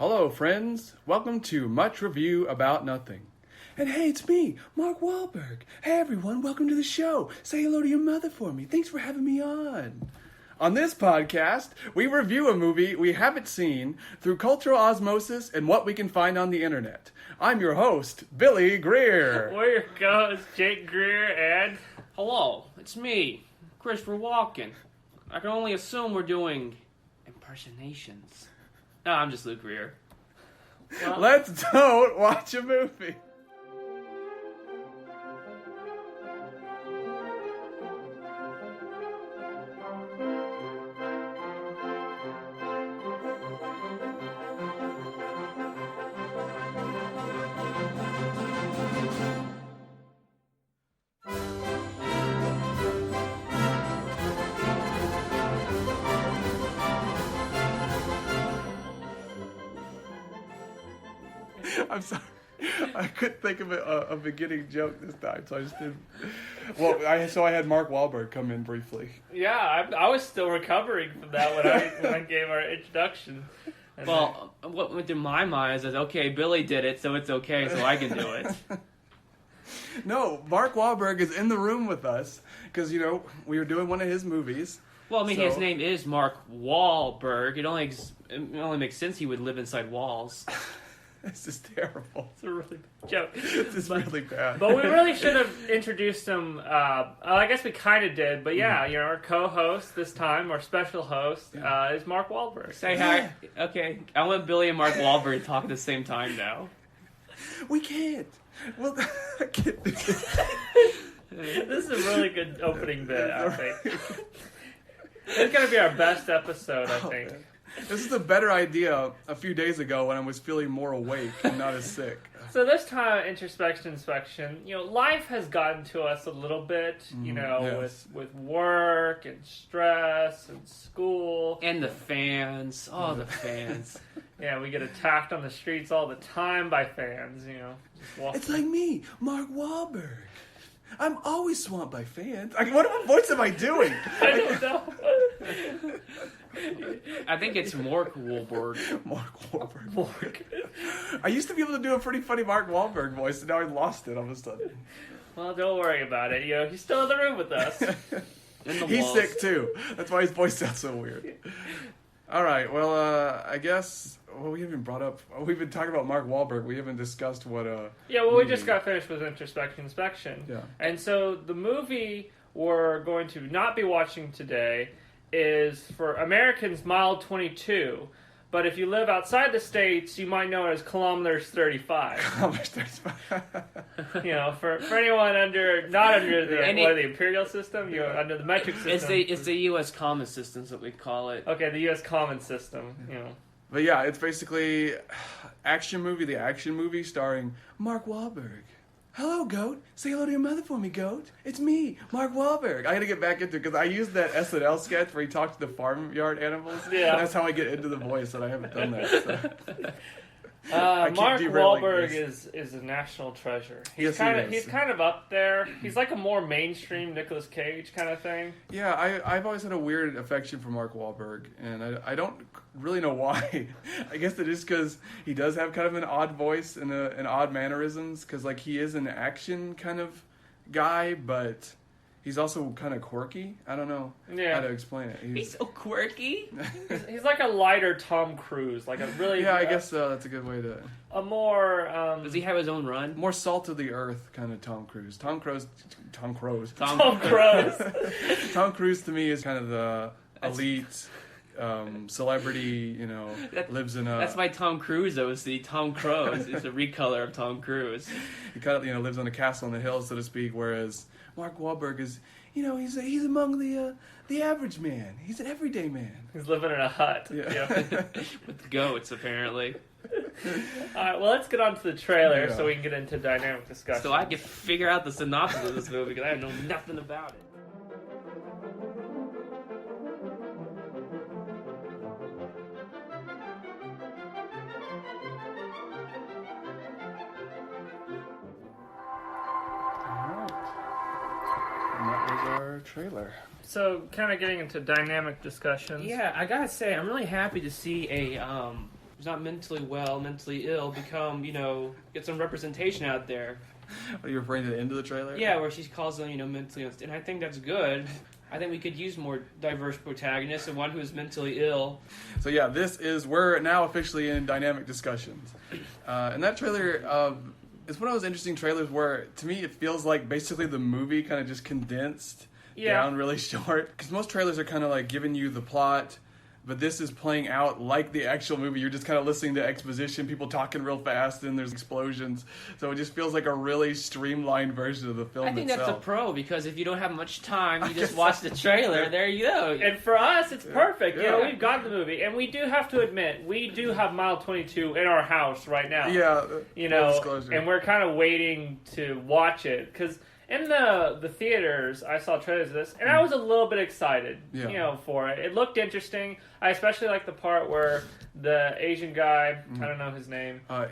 Hello, friends. Welcome to Much Review About Nothing. And hey, it's me, Mark Wahlberg. Hey, everyone, welcome to the show. Say hello to your mother for me. Thanks for having me on. On this podcast, we review a movie we haven't seen through cultural osmosis and what we can find on the internet. I'm your host, Billy Greer. We're your hosts, Jake Greer, and... Hello, it's me, Christopher Walken. I can only assume we're doing impersonations. No, I'm just Luke Greer. Well, Let's don't watch a movie. I'm sorry. I couldn't think of a beginning joke this time, so I just did. Well, I had Mark Wahlberg come in briefly. yeah, I was still recovering from that when I gave our introduction. And Well, what went through my mind is that, okay, Billy did it, so it's okay, so I can do it. No, Mark Wahlberg is in the room with us because we were doing one of his movies. Well, I mean, So- his name is Mark Wahlberg. It only makes sense he would live inside walls. This is terrible. it's a really bad joke. This is really bad. But we really should have introduced him. I guess we kind of did, but yeah, our co-host this time, our special host, is Mark Wahlberg. Say hi. Okay, I want Billy and Mark Wahlberg to talk at the same time now. We can't. Well, I can't do this. This is a really good opening bit, I think. It's going to be our best episode, I think. Man. This is a better idea a few days ago when I was feeling more awake and not as sick. So this time, inspection, life has gotten to us a little bit, yes. with work and stress and school. And the fans. Oh, the fans. Yeah, we get attacked on the streets all the time by fans, just walking. It's like me, Mark Wahlberg. I'm always swamped by fans. What voice am I doing? I don't know. I think it's Mark Wahlberg. Mark Wahlberg. Mark. I used to be able to do a pretty funny Mark Wahlberg voice, and now I lost it all of a sudden. Well, don't worry about it. He's still in the room with us. In the He's walls. sick too. That's why his voice sounds so weird. All right. Well, I guess we haven't brought up. We've been talking about Mark Wahlberg. We haven't discussed what. Yeah, well, we just got finished with inspection. Yeah. And so the movie we're going to not be watching today is, for Americans, Mile 22. But if you live outside the States, you might know it as Kilometers 35. For anyone not under the imperial system, under the metric system. It's the U.S. common systems that we call it. Okay, the U.S. common system, But yeah, it's basically the action movie starring Mark Wahlberg. Hello, Goat. Say hello to your mother for me, Goat. It's me, Mark Wahlberg. I gotta get back into it because I used that SNL sketch where he talked to the farmyard animals. Yeah. And that's how I get into the voice, and I haven't done that. So. I keep Mark derailing Wahlberg this. is a national treasure. Yes, he is. He's kind of up there. He's like a more mainstream Nicolas Cage kind of thing. Yeah, I've always had a weird affection for Mark Wahlberg, and I don't really know why. I guess it is because he does have kind of an odd voice and odd mannerisms, because he is an action kind of guy, but he's also kind of quirky. I don't know how to explain it. He's so quirky. He's like a lighter Tom Cruise, like a really I guess that's a good way to. a more Does he have his own run? More salt of the earth kind of Tom Cruise. Tom Cruise. Tom Cruise. Tom Cruise to me is kind of the elite celebrity. Lives in a. That's my Tom Cruise OC. Tom Cruise. It's a recolor of Tom Cruise. He kind of lives on a castle on the hill, so to speak. Whereas Mark Wahlberg is, he's among the average man. He's an everyday man. He's living in a hut. Yeah. With goats, apparently. All right, well, let's get on to the trailer Yeah. so we can get into dynamic discussion. So I can figure out the synopsis of this movie because I know nothing about it. And that was our trailer. So, kind of getting into dynamic discussions. Yeah, I gotta say, I'm really happy to see a who's not mentally well, mentally ill, become, get some representation out there. Are you referring to the end of the trailer? Yeah, where she calls them, mentally unstable. And I think that's good. I think we could use more diverse protagonists and one who is mentally ill. So yeah, we're now officially in dynamic discussions. And that trailer is one of those interesting trailers where, to me, it feels like basically the movie kind of just condensed down really short. Because most trailers are kind of like giving you the plot, but this is playing out like the actual movie. You're just kind of listening to exposition, people talking real fast, and there's explosions. So it just feels like a really streamlined version of the film I think itself. that's a pro, because if you don't have much time, you just watch the trailer. There you go. And for us, it's perfect. Yeah. We've got the movie, and we do have to admit, we do have Mile 22 in our house right now. Yeah, full disclosure. And we're kind of waiting to watch it, because in the theaters, I saw trailers of this, and I was a little bit excited, for it. It looked interesting. I especially like the part where the Asian guy, I don't know his name. I'm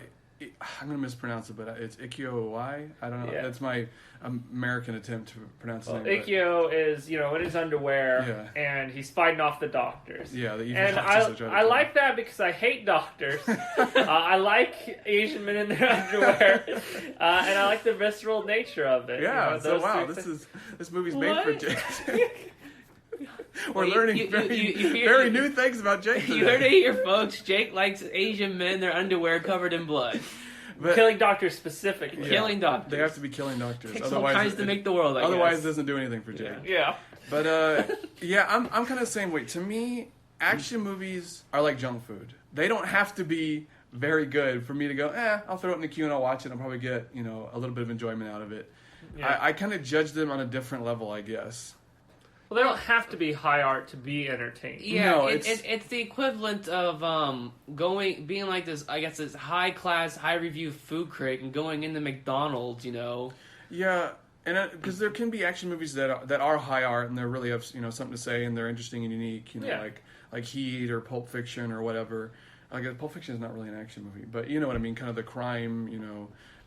going to mispronounce it, but it's Ikkyo-y. I don't know. Yeah. That's my American attempt to pronounce his name. Ikkyo is, in his underwear, and he's fighting off the doctors. Yeah, the evil and doctors. I like that because I hate doctors. I like Asian men in their underwear, and I like the visceral nature of it. Yeah, so those wow, three this movie's made for Jake. We're Well, learning very new things about Jake today. You heard it here, folks. Jake likes Asian men, their underwear covered in blood. But, killing doctors specifically. Killing doctors. They have to be killing doctors. Takes all kinds to make the world, I otherwise guess. it doesn't do anything for Jake. Yeah. But I'm kind of the same way. To me, action movies are like junk food. They don't have to be very good for me to go, I'll throw it in the queue and I'll watch it and I'll probably get, a little bit of enjoyment out of it. Yeah. I kind of judge them on a different level, I guess. Well, they don't have to be high art to be entertaining. Yeah, No, it's the equivalent of being like this, I guess, this high class, high review food critic and going into McDonald's, Yeah, and because there can be action movies that are high art and they really have something to say and they're interesting and unique, like Heat or Pulp Fiction or whatever. I guess Pulp Fiction is not really an action movie, but you know what I mean, kind of the crime,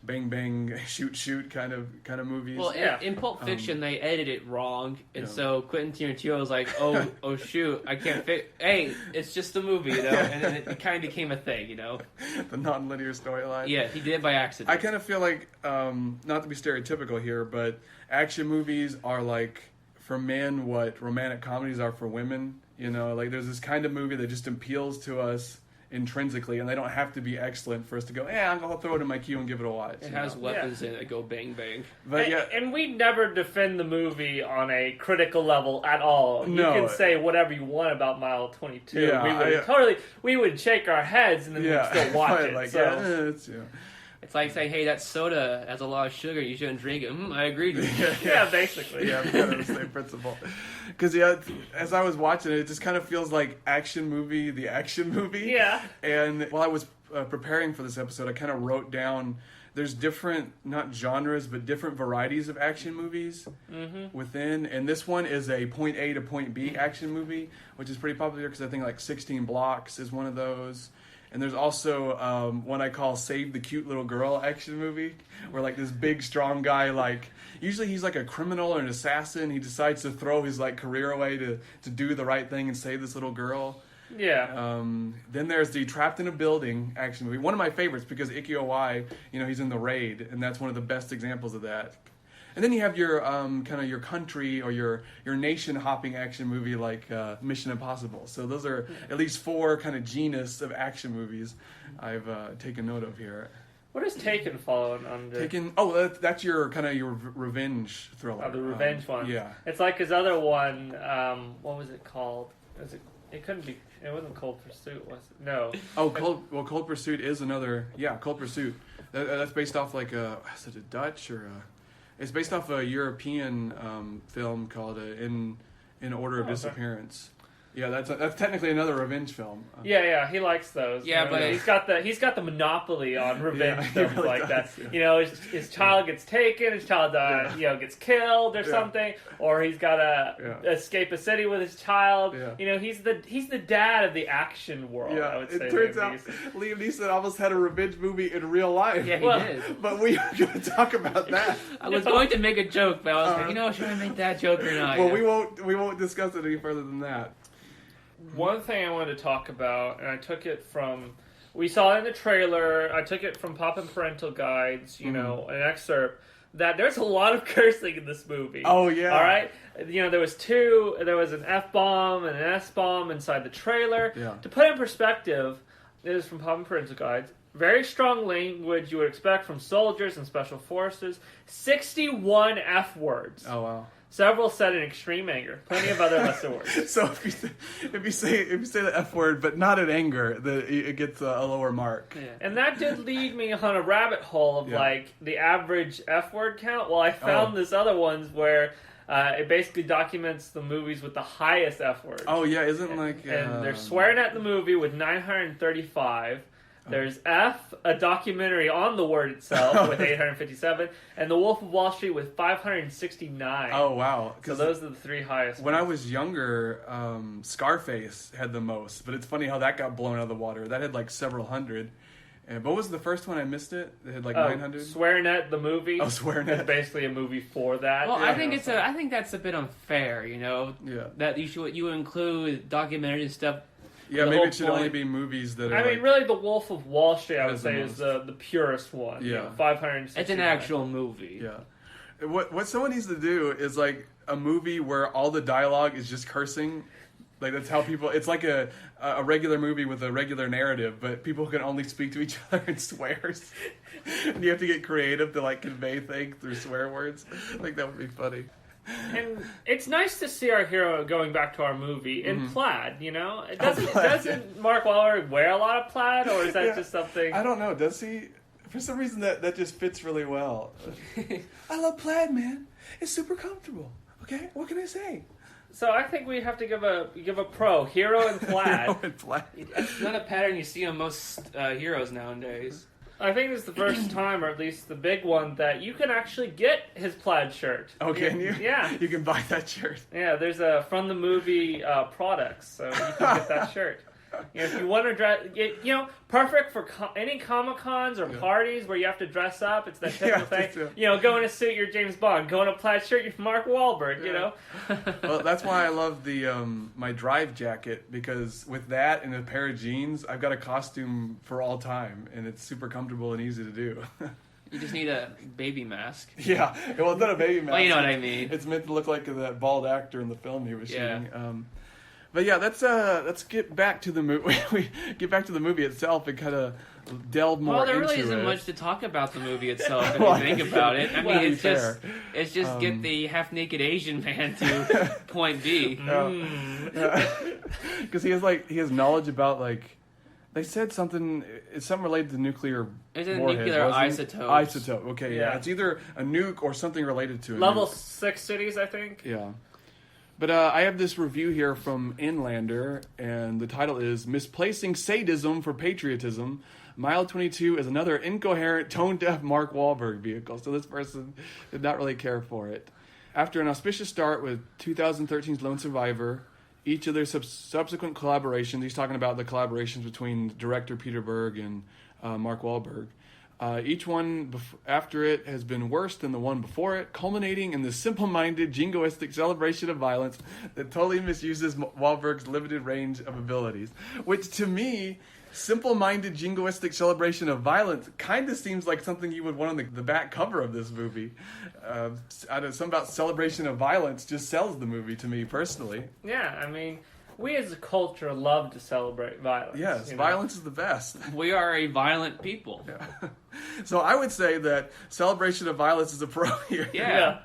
bang bang shoot kind of movies. Well, in Pulp Fiction, they edited it wrong, and so Quentin Tarantino was like, "Oh shoot, I can't fix. Hey, it's just a movie, and then it kind of became a thing, The non-linear storyline. Yeah, he did it by accident. I kind of feel like, not to be stereotypical here, but action movies are like for men what romantic comedies are for women. Like there's this kind of movie that just appeals to us intrinsically, and they don't have to be excellent for us to go, I'll throw it in my queue and give it a watch. It has weapons in it that go bang bang. But and we never defend the movie on a critical level at all. No. You can say whatever you want about Mile 22. Yeah, we would shake our heads and then we'd still watch it. Like, It's like saying, hey, that soda has a lot of sugar, you shouldn't drink it. I agreed with you. Yeah, basically. Yeah, kind of the same principle. Because, as I was watching it, it just kind of feels like the action movie. Yeah. And while I was preparing for this episode, I kind of wrote down there's different, not genres, but different varieties of action movies within. And this one is a point A to point B action movie, which is pretty popular because I think like 16 Blocks is one of those. And there's also one I call Save the Cute Little Girl action movie, where like this big, strong guy, like, usually he's like a criminal or an assassin. He decides to throw his like career away to do the right thing and save this little girl. Yeah. Then there's the Trapped in a Building action movie. One of my favorites because Ikkyo-y, he's in The Raid, and that's one of the best examples of that. And then you have your kind of your country or your nation hopping action movie like Mission Impossible. So those are at least 4 kind of genus of action movies I've taken note of here. What does Taken fall under? Taken. That's your kind of your revenge thriller. The revenge one. Yeah. It's like his other one. What was it called? It couldn't be. It wasn't Cold Pursuit, was it? No. Cold Pursuit is another. Yeah, Cold Pursuit. That's based off like is it a Dutch or a? It's based off a European film called In Order of Disappearance. Yeah, that's technically another revenge film. Yeah, he likes those. Yeah, but he's got the monopoly on revenge films really like does, that. His child gets taken, his child gets killed or something, or he's got to escape a city with his child. Yeah. He's the dad of the action world. Yeah, I would say it turns out Liam Neeson almost had a revenge movie in real life. Yeah, he did. But we are going to talk about that. I was going to make a joke, but I was like, should I make that joke or not? Well, we won't discuss it any further than that. One thing I wanted to talk about, and I took it from we saw in the trailer, I took it from Pop and Parental Guides, you know, an excerpt, that there's a lot of cursing in this movie. Oh, yeah. All right? You know, there was an F-bomb and an S-bomb inside the trailer. Yeah. To put it in perspective, this is from Pop and Parental Guides. Very strong language you would expect from soldiers and special forces. 61 F words. Oh, wow. Several said in extreme anger. Plenty of other lesser words. So if you say the F word, but not in anger, it gets a lower mark. Yeah. And that did lead me on a rabbit hole of like the average F word count. Well, I found this other ones where it basically documents the movies with the highest F word. Oh yeah, isn't like And they're swearing at the movie with 935. There's F, a documentary on the word itself with 857, and The Wolf of Wall Street with 569. Oh wow! So those are the three highest. When ones. I was younger, Scarface had the most, but it's funny how that got blown out of the water. That had like several hundred. And what was the first one? I missed it. It had like 900. Swearing at the movie. Oh, Swearing at. It's basically a movie for that. Well, Yeah. I think that's a bit unfair. You know, Yeah. that you include documentaries and stuff. Yeah, The maybe whole it should only point- be movies that are. I mean, like, really, The Wolf of Wall Street, I would Has the say, is most. the purest one. Yeah. 569. It's an actual movie. Yeah. What someone needs to do is like a movie where all the dialogue is just cursing. Like that's how people. It's like a regular movie with a regular narrative, but people can only speak to each other in swears, and you have to get creative to like convey things through swear words. Like that would be funny. And it's nice to see our hero going back to our movie in plaid, you know? plaid, Doesn't Mark Wahlberg wear a lot of plaid, or is that Yeah. just something... I don't know. Does he? For some reason, that just fits really well. I love plaid, man. It's super comfortable. Okay, what can I say? So I think we have to give a pro, hero in plaid. In plaid. It's not a pattern you see on most heroes nowadays. I think it's the first time, or at least the big one, that you can actually get his plaid shirt. Oh, can you? Yeah. You can buy that shirt. Yeah, there's a from the movie products, so you can get that shirt. You know, if you want to dress, perfect for any Comic Cons or parties where you have to dress up. It's that typical thing. You know, go in a suit, you're James Bond. Go in a plaid shirt, you're Mark Wahlberg. You know. Well, that's why I love the my drive jacket, because with that and a pair of jeans, I've got a costume for all time, and it's super comfortable and easy to do. You just need a baby mask. Yeah, well, it's not a baby mask. Well, you know what I mean. It's meant to look like that bald actor in the film he was Yeah. shooting. But yeah, let's get back to the movie. We get back to the movie itself and kind of delve more Well, there into really isn't it. much to talk about the movie itself if Well, you think about it. I mean, to be it's just get the half-naked Asian man to point B. Because he has knowledge about like they said something. It's something related to nuclear. It's a warheads, nuclear wasn't it? isotope. Isotope. Okay, Yeah. yeah. It's either a nuke or something related to it. Level 6 cities, I think. Yeah. But I have this review here from Inlander, and the title is Misplacing Sadism for Patriotism. Mile 22 is another incoherent, tone-deaf Mark Wahlberg vehicle. So this person did not really care for it. After an auspicious start with 2013's Lone Survivor, each of their subsequent collaborations, he's talking about the collaborations between director Peter Berg and Mark Wahlberg. Each one after it has been worse than the one before it, culminating in the simple-minded, jingoistic celebration of violence that totally misuses Wahlberg's limited range of abilities. Which, to me, simple-minded, jingoistic celebration of violence kind of seems like something you would want on the back cover of this movie. Something about celebration of violence just sells the movie to me, personally. Yeah, I mean, we as a culture love to celebrate violence. Yes, you know? violence is the best. We are a violent people. Yeah. So I would say that celebration of violence is a pro here. Yeah.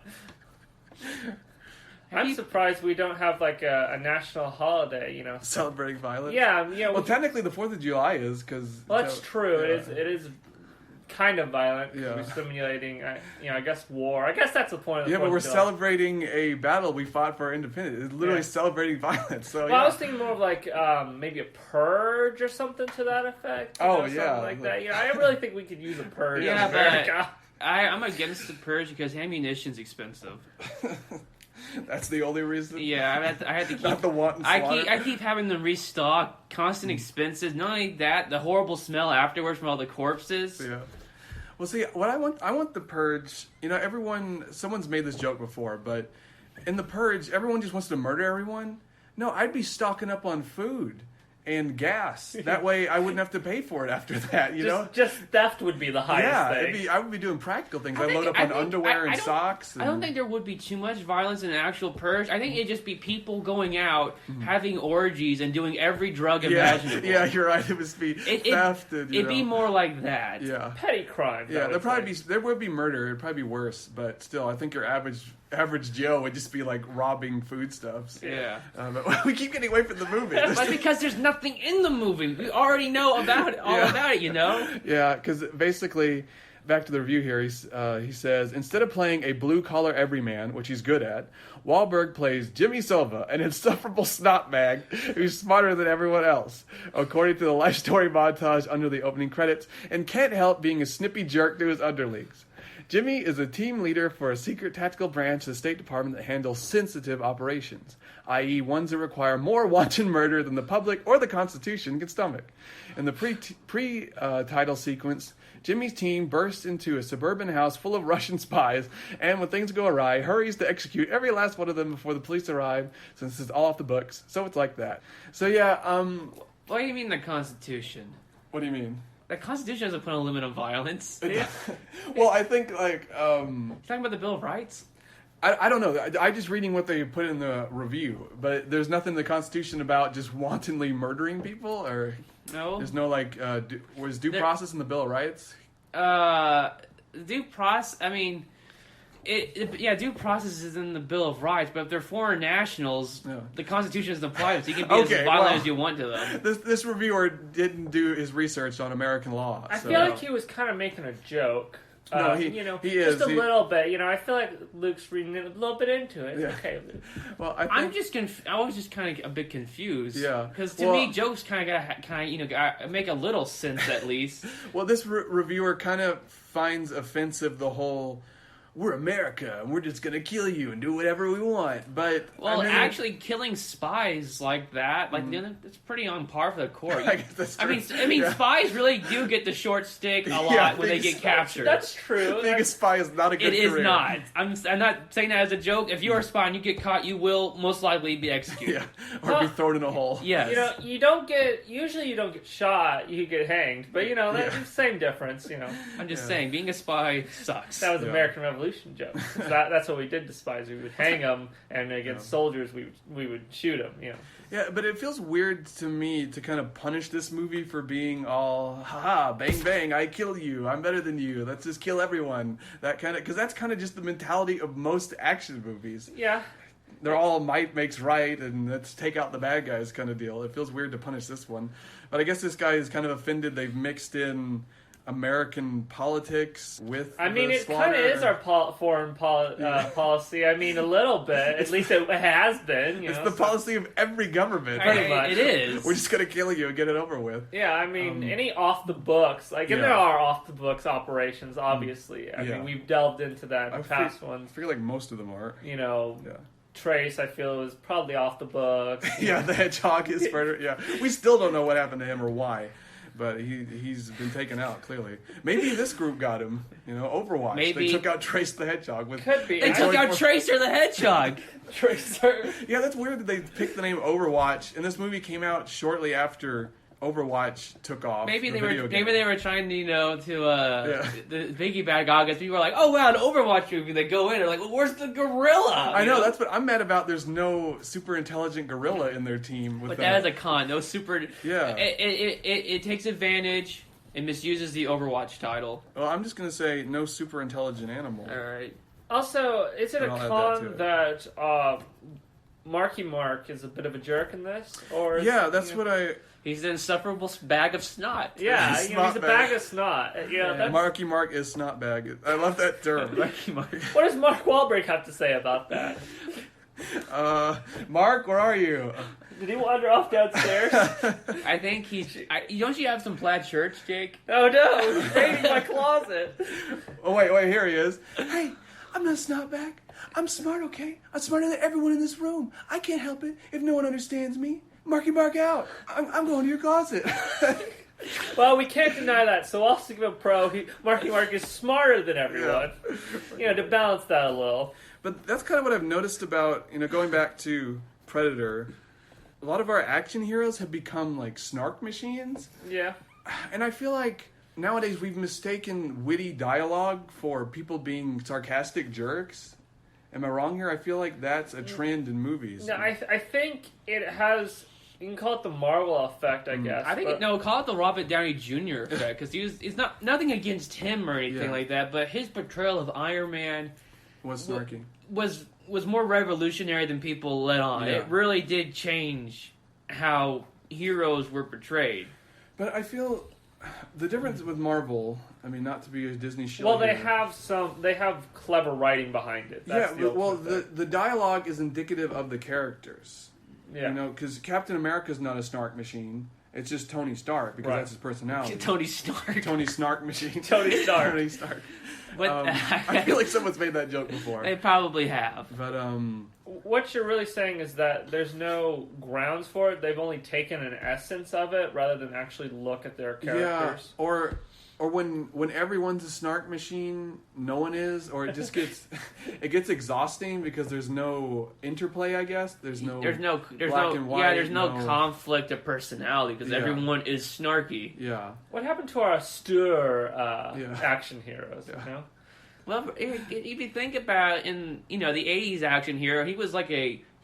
I'm surprised we don't have like a national holiday, you know. Celebrating violence? Yeah, you know. Well, technically the 4th of July is, because... Well, that's true. Yeah. It is kind of violent. Yeah. We're simulating, I guess, war. I guess that's the point of the Yeah, but 4th we're of July. celebrating a battle we fought for our independence. It's literally Yeah. celebrating violence. So, Well, I was thinking more of like maybe a purge or something to that effect. You Oh, know, yeah. something like that. Yeah, I really think we could use a purge Yeah, in but- America. I'm against the purge because ammunition's expensive. That's the only reason? Yeah, I had to keep. Not the wanton slaughter? I keep having them restock, constant expenses. Not only that, the horrible smell afterwards from all the corpses. Yeah. Well, see, what I want the purge. You know, someone's made this joke before, but in the purge, everyone just wants to murder everyone. No, I'd be stocking up on food and gas. That way I wouldn't have to pay for it after that, you know? Just theft would be the highest thing. I would be doing practical things. I load up on underwear and socks. I don't think there would be too much violence in an actual purge. I think it'd just be people going out, having orgies, and doing every drug imaginable. Yeah, you're right. It would be theft. It'd be more like that. Yeah. Petty crime. Yeah, there would be murder. It'd probably be worse, but still, I think your average Joe would just be like robbing foodstuffs. Yeah. But we keep getting away from the movie. But because there's nothing in the movie. We already know about it, about it, you know? Yeah, because basically, back to the review here, he says, instead of playing a blue-collar everyman, which he's good at, Wahlberg plays Jimmy Silva, an insufferable snotbag who's smarter than everyone else, according to the life story montage under the opening credits, and can't help being a snippy jerk to his underlings. Jimmy is a team leader for a secret tactical branch of the State Department that handles sensitive operations, i.e. ones that require more wanton murder than the public or the Constitution can stomach. In the pre-title sequence, Jimmy's team bursts into a suburban house full of Russian spies, and when things go awry, hurries to execute every last one of them before the police arrive, since it's all off the books. So it's like that. So yeah, What do you mean the Constitution? What do you mean? The Constitution doesn't put a limit on violence. Well, I think like You're talking about the Bill of Rights? I don't know. I just reading what they put in the review, but there's nothing in the Constitution about just wantonly murdering people, or No. there's no like was due process in the Bill of Rights? Due process. I mean, due process is in the Bill of Rights, but if they're foreign nationals, the Constitution doesn't apply, so you can be as violent as you want to them. This reviewer didn't do his research on American law. I feel like he was kind of making a joke. No, he is. Just a little bit. I feel like Luke's reading a little bit into it. Yeah. Okay, Luke. Well, I was just kind of a bit confused. Yeah. Because to me, jokes kind of gotta make a little sense at least. Well, this reviewer kind of finds offensive the whole, we're America and we're just gonna kill you and do whatever we want. But actually, killing spies like that, it's pretty on par for the court. I guess that's true. I mean, spies really do get the short stick a lot when they get captured. That's true. Being a spy is not a good career. It is not. I'm not saying that as a joke. If you're a spy and you get caught, you will most likely be executed. Or be thrown in a hole. Yes. You don't get shot. You get hanged. But that's the same difference. I'm just saying, being a spy sucks. That was American Revolution joke. That's what we did to spies. We would hang them, and against soldiers, we would shoot them. Yeah, but it feels weird to me to kind of punish this movie for being all, haha, bang bang, I kill you, I'm better than you, let's just kill everyone. Because that's kind of just the mentality of most action movies. Yeah. They're all might makes right, and let's take out the bad guys kind of deal. It feels weird to punish this one. But I guess this guy is kind of offended they've mixed in American politics with it kind of is our foreign policy. A little bit. At least it has been. It's the policy of every government. Pretty much. It is. We're just going to kill you and get it over with. Yeah, any off-the-books. And there are off-the-books operations, obviously. We've delved into that in the past ones. I feel like most of them are. Trace, I feel, was probably off the books. Yeah, the hedgehog is murder. Yeah. We still don't know what happened to him or why. But he's been taken out, clearly. Maybe this group got him. Overwatch. Maybe. They took out Trace the Hedgehog. Could be. They took out Tracer the Hedgehog. Tracer. Yeah, that's weird that they picked the name Overwatch. And this movie came out shortly after Overwatch took off. Maybe they were trying to the piggyback on it. People were like, oh wow, an Overwatch movie. They go in, they're like, well, where's the gorilla? I know, that's what I'm mad about. There's no super intelligent gorilla in their team. But that is a con. No super. Yeah. It takes advantage and misuses the Overwatch title. Well, I'm just gonna say no super intelligent animal. All right. Also, is it a I'll con that Marky Mark is a bit of a jerk in this? Or that's what I. He's an insufferable bag of snot. Yeah, he's a bag of snot. Marky Mark is snot bag. I love that term. Marky Mark. What does Mark Wahlberg have to say about that? Mark, where are you? Did he wander off downstairs? I think don't you have some plaid shirts, Jake? Oh no, he's painting my closet. Oh wait, here he is. Hey, I'm not a snot bag. I'm smart, okay? I'm smarter than everyone in this room. I can't help it if no one understands me. Marky Mark out. I'm going to your closet. Well, we can't deny that, so I'll give him pro. Marky Mark is smarter than everyone. To balance that a little. But that's kind of what I've noticed about, going back to Predator. a lot of our action heroes have become like snark machines. Yeah. And I feel like nowadays we've mistaken witty dialogue for people being sarcastic jerks. Am I wrong here? I feel like that's a trend in movies. No, I think it has. You can call it the Marvel effect, I guess. I think call it the Robert Downey Jr. effect, because it's not nothing against him or anything like that, but his portrayal of Iron Man was snarky. Was more revolutionary than people let on. Yeah. It really did change how heroes were portrayed. But I feel the difference with Marvel, I mean, not to be a Disney show. Well, they here. they have clever writing behind it. That's the dialogue is indicative of the characters. Yeah. You know, because Captain America's not a snark machine. It's just Tony Stark, because that's his personality. Tony Stark. Tony Snark machine. Tony Stark. Tony Stark. But, I feel like someone's made that joke before. They probably have. But what you're really saying is that there's no grounds for it. They've only taken an essence of it rather than actually look at their characters. Yeah, or when everyone's a snark machine, no one is, or it just gets it gets exhausting because there's no interplay. I guess there's no black and white. Yeah, there's no conflict of personality because everyone is snarky. Yeah. What happened to our austere action heroes? Yeah. You know? Well, if you think about in the 80s action hero, he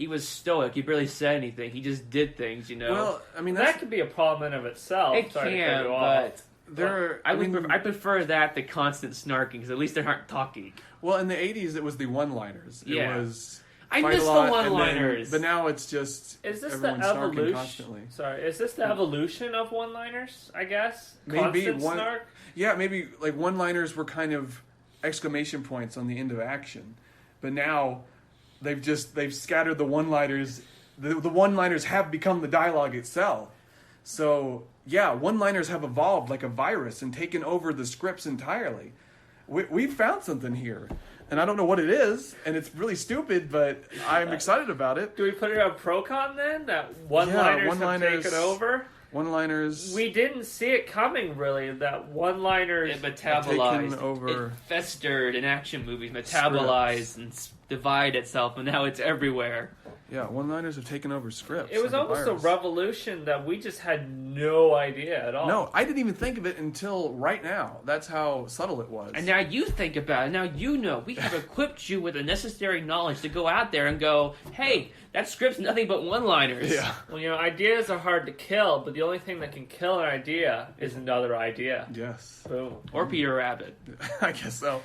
was stoic. He barely said anything. He just did things. Well, I mean that could be a problem in of itself. It can, but. I prefer that to constant snarking, because at least they aren't talking. Well, in the 80s, it was the one-liners. Yeah. It was I miss the one-liners. But now it's just is this everyone the snarking evolution? constantly. Sorry, is this the evolution of one-liners? I guess maybe constant snark. Yeah, maybe like one-liners were kind of exclamation points on the end of action, but now they've scattered the one-liners. The one-liners have become the dialogue itself. So, yeah, one-liners have evolved like a virus and taken over the scripts entirely. We've found something here, and I don't know what it is, and it's really stupid, but I'm excited about it. Do we put it on Procon then? That one-liners have taken over? One-liners... We didn't see it coming, really, that one-liners... It metabolized. Taken over... It festered in action movies, metabolized and divide itself, and now it's everywhere. Yeah, one-liners have taken over scripts. It was like almost a revolution that we just had no idea at all. No, I didn't even think of it until right now. That's how subtle it was. And now you think about it. Now you know. We have equipped you with the necessary knowledge to go out there and go, hey, that script's nothing but one-liners. Yeah. Well, ideas are hard to kill, but the only thing that can kill an idea is another idea. Yes. Boom. Or Peter Rabbit. I guess so.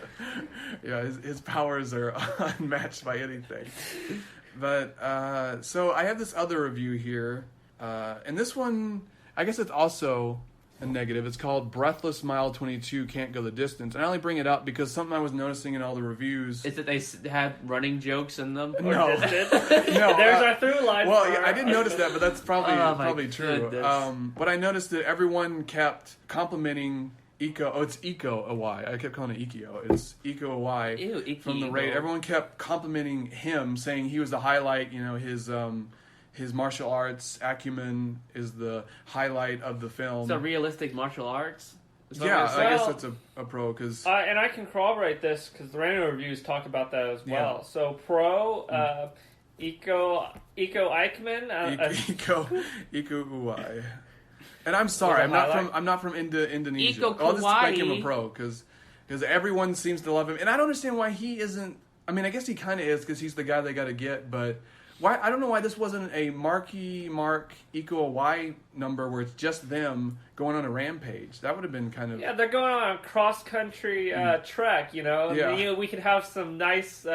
Yeah, his powers are unmatched by anything. But, so I have this other review here, and this one, I guess it's also a negative. It's called Breathless Mile 22 Can't Go the Distance. And I only bring it up because something I was noticing in all the reviews... Is that they have running jokes in them? No. No. There's our through line. Well, yeah, I didn't notice that, but that's probably true. Goodness. But I noticed that everyone kept complimenting Iko. Oh, it's Iko Awai. I kept calling it Ikio. It's Iko Awai. Ew, Iki from the Iko. raid. Everyone kept complimenting him, saying he was the highlight. His martial arts acumen is the highlight of the film. So realistic martial arts? Yeah, I guess that's a pro because. And I can corroborate this because the random reviews talk about that as well. Yeah. So pro, Iko Eichmann, Iko Uwai. And I'm sorry, I'm not from Indonesia. Iko I'll just make him Kuwai. a pro because everyone seems to love him, and I don't understand why he isn't. I mean, I guess he kind of is because he's the guy they got to get, but why? I don't know why this wasn't a Marky Mark Iko Awai number where it's just them going on a rampage. That would have been kind of they're going on a cross country trek. Yeah. We could have some nice.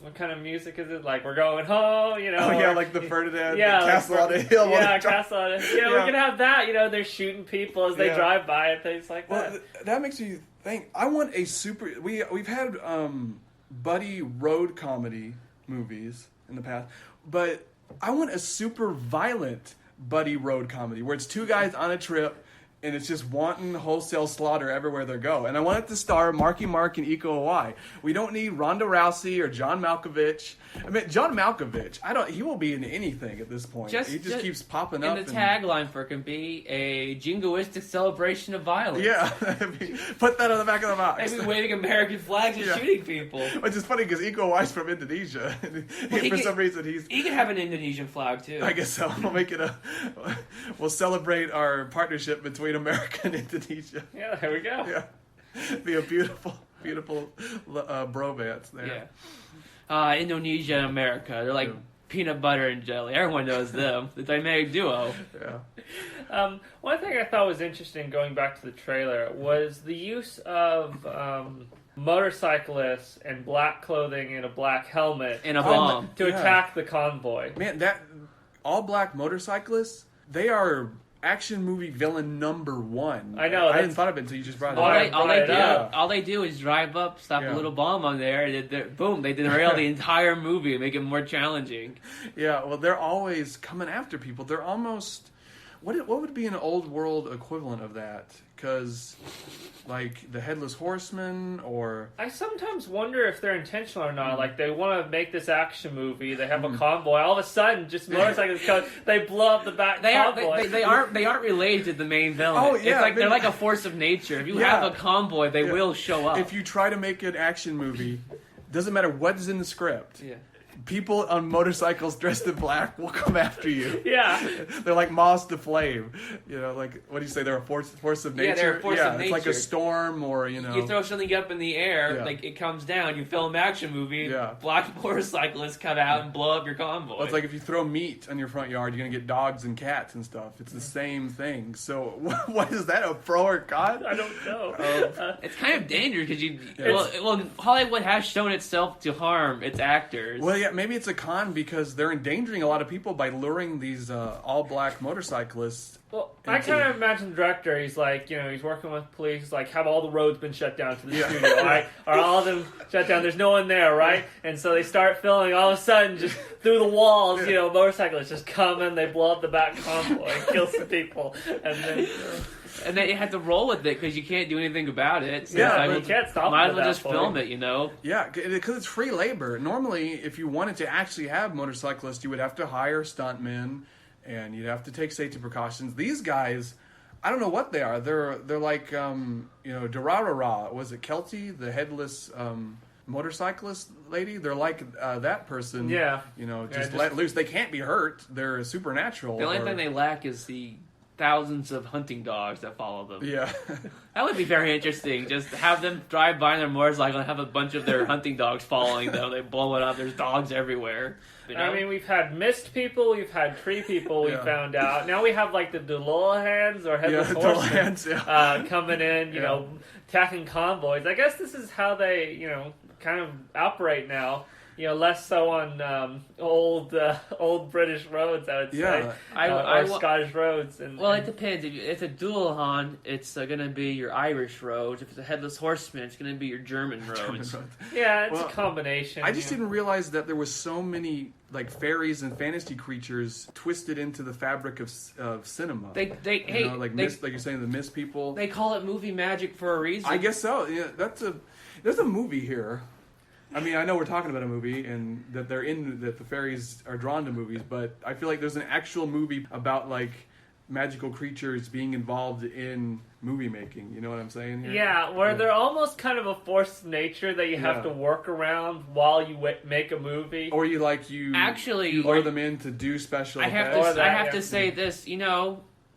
What kind of music is it? Like, we're going home, Oh yeah, like the Ferdinand, yeah, the Castle on a Hill. Yeah, Castle on a Hill. We can have that. They're shooting people as they drive by and things like that. Well, that makes me think. I want a super. We've had buddy road comedy movies in the past, but I want a super violent buddy road comedy where it's two guys on a trip and it's just wanton wholesale slaughter everywhere they go. And I want it to star Marky Mark and Iko Uwais. We don't need Ronda Rousey or John Malkovich. I mean, John Malkovich, he will be in anything at this point. He just keeps popping up. And the tagline for it can be a jingoistic celebration of violence. Yeah, put that on the back of the box. Maybe waving American flags and shooting people. Which is funny because Iko Uwais from Indonesia. Some reason he could have an Indonesian flag too. I guess so. We'll celebrate our partnership between America and Indonesia. Yeah, there we go. Yeah, be a beautiful bromance there. Yeah. Indonesia and America, they're like peanut butter and jelly. Everyone knows them. The dynamic duo. Yeah. One thing I thought was interesting going back to the trailer was the use of motorcyclists in black clothing and a black helmet and a bomb to attack the convoy. Man, that all black motorcyclists, they are action movie villain number one. I know. I hadn't thought of it until you just brought it up. All they do is drive up, stop a little bomb on there, and boom, they derail the entire movie and make it more challenging. Yeah, well, they're always coming after people. They're almost... What would be an old world equivalent of that? Because, like, the Headless Horseman, or... I sometimes wonder if they're intentional or not. Like, they want to make this action movie, they have a convoy, all of a sudden, just motorcycles come, they blow up the back convoy. They aren't related to the main villain. Oh, yeah. They're like a force of nature. If you have a convoy, they will show up. If you try to make an action movie, doesn't matter what's in the script. Yeah. People on motorcycles dressed in black will come after you. Yeah. They're like moths to flame. You know, like, what do you say? They're a force of nature? Yeah, they're a force of nature. It's like a storm or, You throw something up in the air, like it comes down, you film an action movie, black motorcyclists come out and blow up your convoy. Well, it's like if you throw meat on your front yard, you're going to get dogs and cats and stuff. It's the same thing. So, what is that, a pro or con? I don't know. It's kind of dangerous because well, Hollywood has shown itself to harm its actors. Well, yeah, maybe it's a con because they're endangering a lot of people by luring these all-black motorcyclists. Well, I kind of imagine the director, he's like, he's working with police, like, have all the roads been shut down to the studio, right? Are all of them shut down? There's no one there, right? And so they start filming, all of a sudden, just through the walls, motorcyclists just come in, they blow up the back convoy and kill some people. And then you have to roll with it because you can't do anything about it. So you can't stop it. Might as well just film it, Yeah, because it's free labor. Normally, if you wanted to actually have motorcyclists, you would have to hire stuntmen, and you'd have to take safety precautions. These guys, I don't know what they are. They're like, Durarara. Was it Kelty, the headless motorcyclist lady? They're like that person. Yeah. Just let loose. They can't be hurt. They're supernatural. The only thing they lack is the thousands of hunting dogs that follow them. Yeah. That would be very interesting. Just have them drive by on their motorcycle and have a bunch of their hunting dogs following them. They blow it up. There's dogs everywhere. I mean, we've had mist people, we've had tree people, we found out. Now we have, like, the Dullahans or Headless Horsemen coming in, attacking convoys. I guess this is how they, kind of operate now. Less so on old British roads, I would say, or Scottish roads. It depends. If it's a Dullahan, it's going to be your Irish roads. If it's a Headless Horseman, it's going to be your German roads. Yeah, it's a combination. I just didn't realize that there was so many like fairies and fantasy creatures twisted into the fabric of cinema. Like you're saying, the mist people. They call it movie magic for a reason. I guess so. Yeah, there's a movie here. I mean, I know we're talking about a movie and that that the fairies are drawn to movies, but I feel like there's an actual movie about like magical creatures being involved in movie making. You know what I'm saying here? Yeah, where they're almost kind of a force of nature that you have to work around while you make a movie. Or you lure them in to do special effects. I have to say this,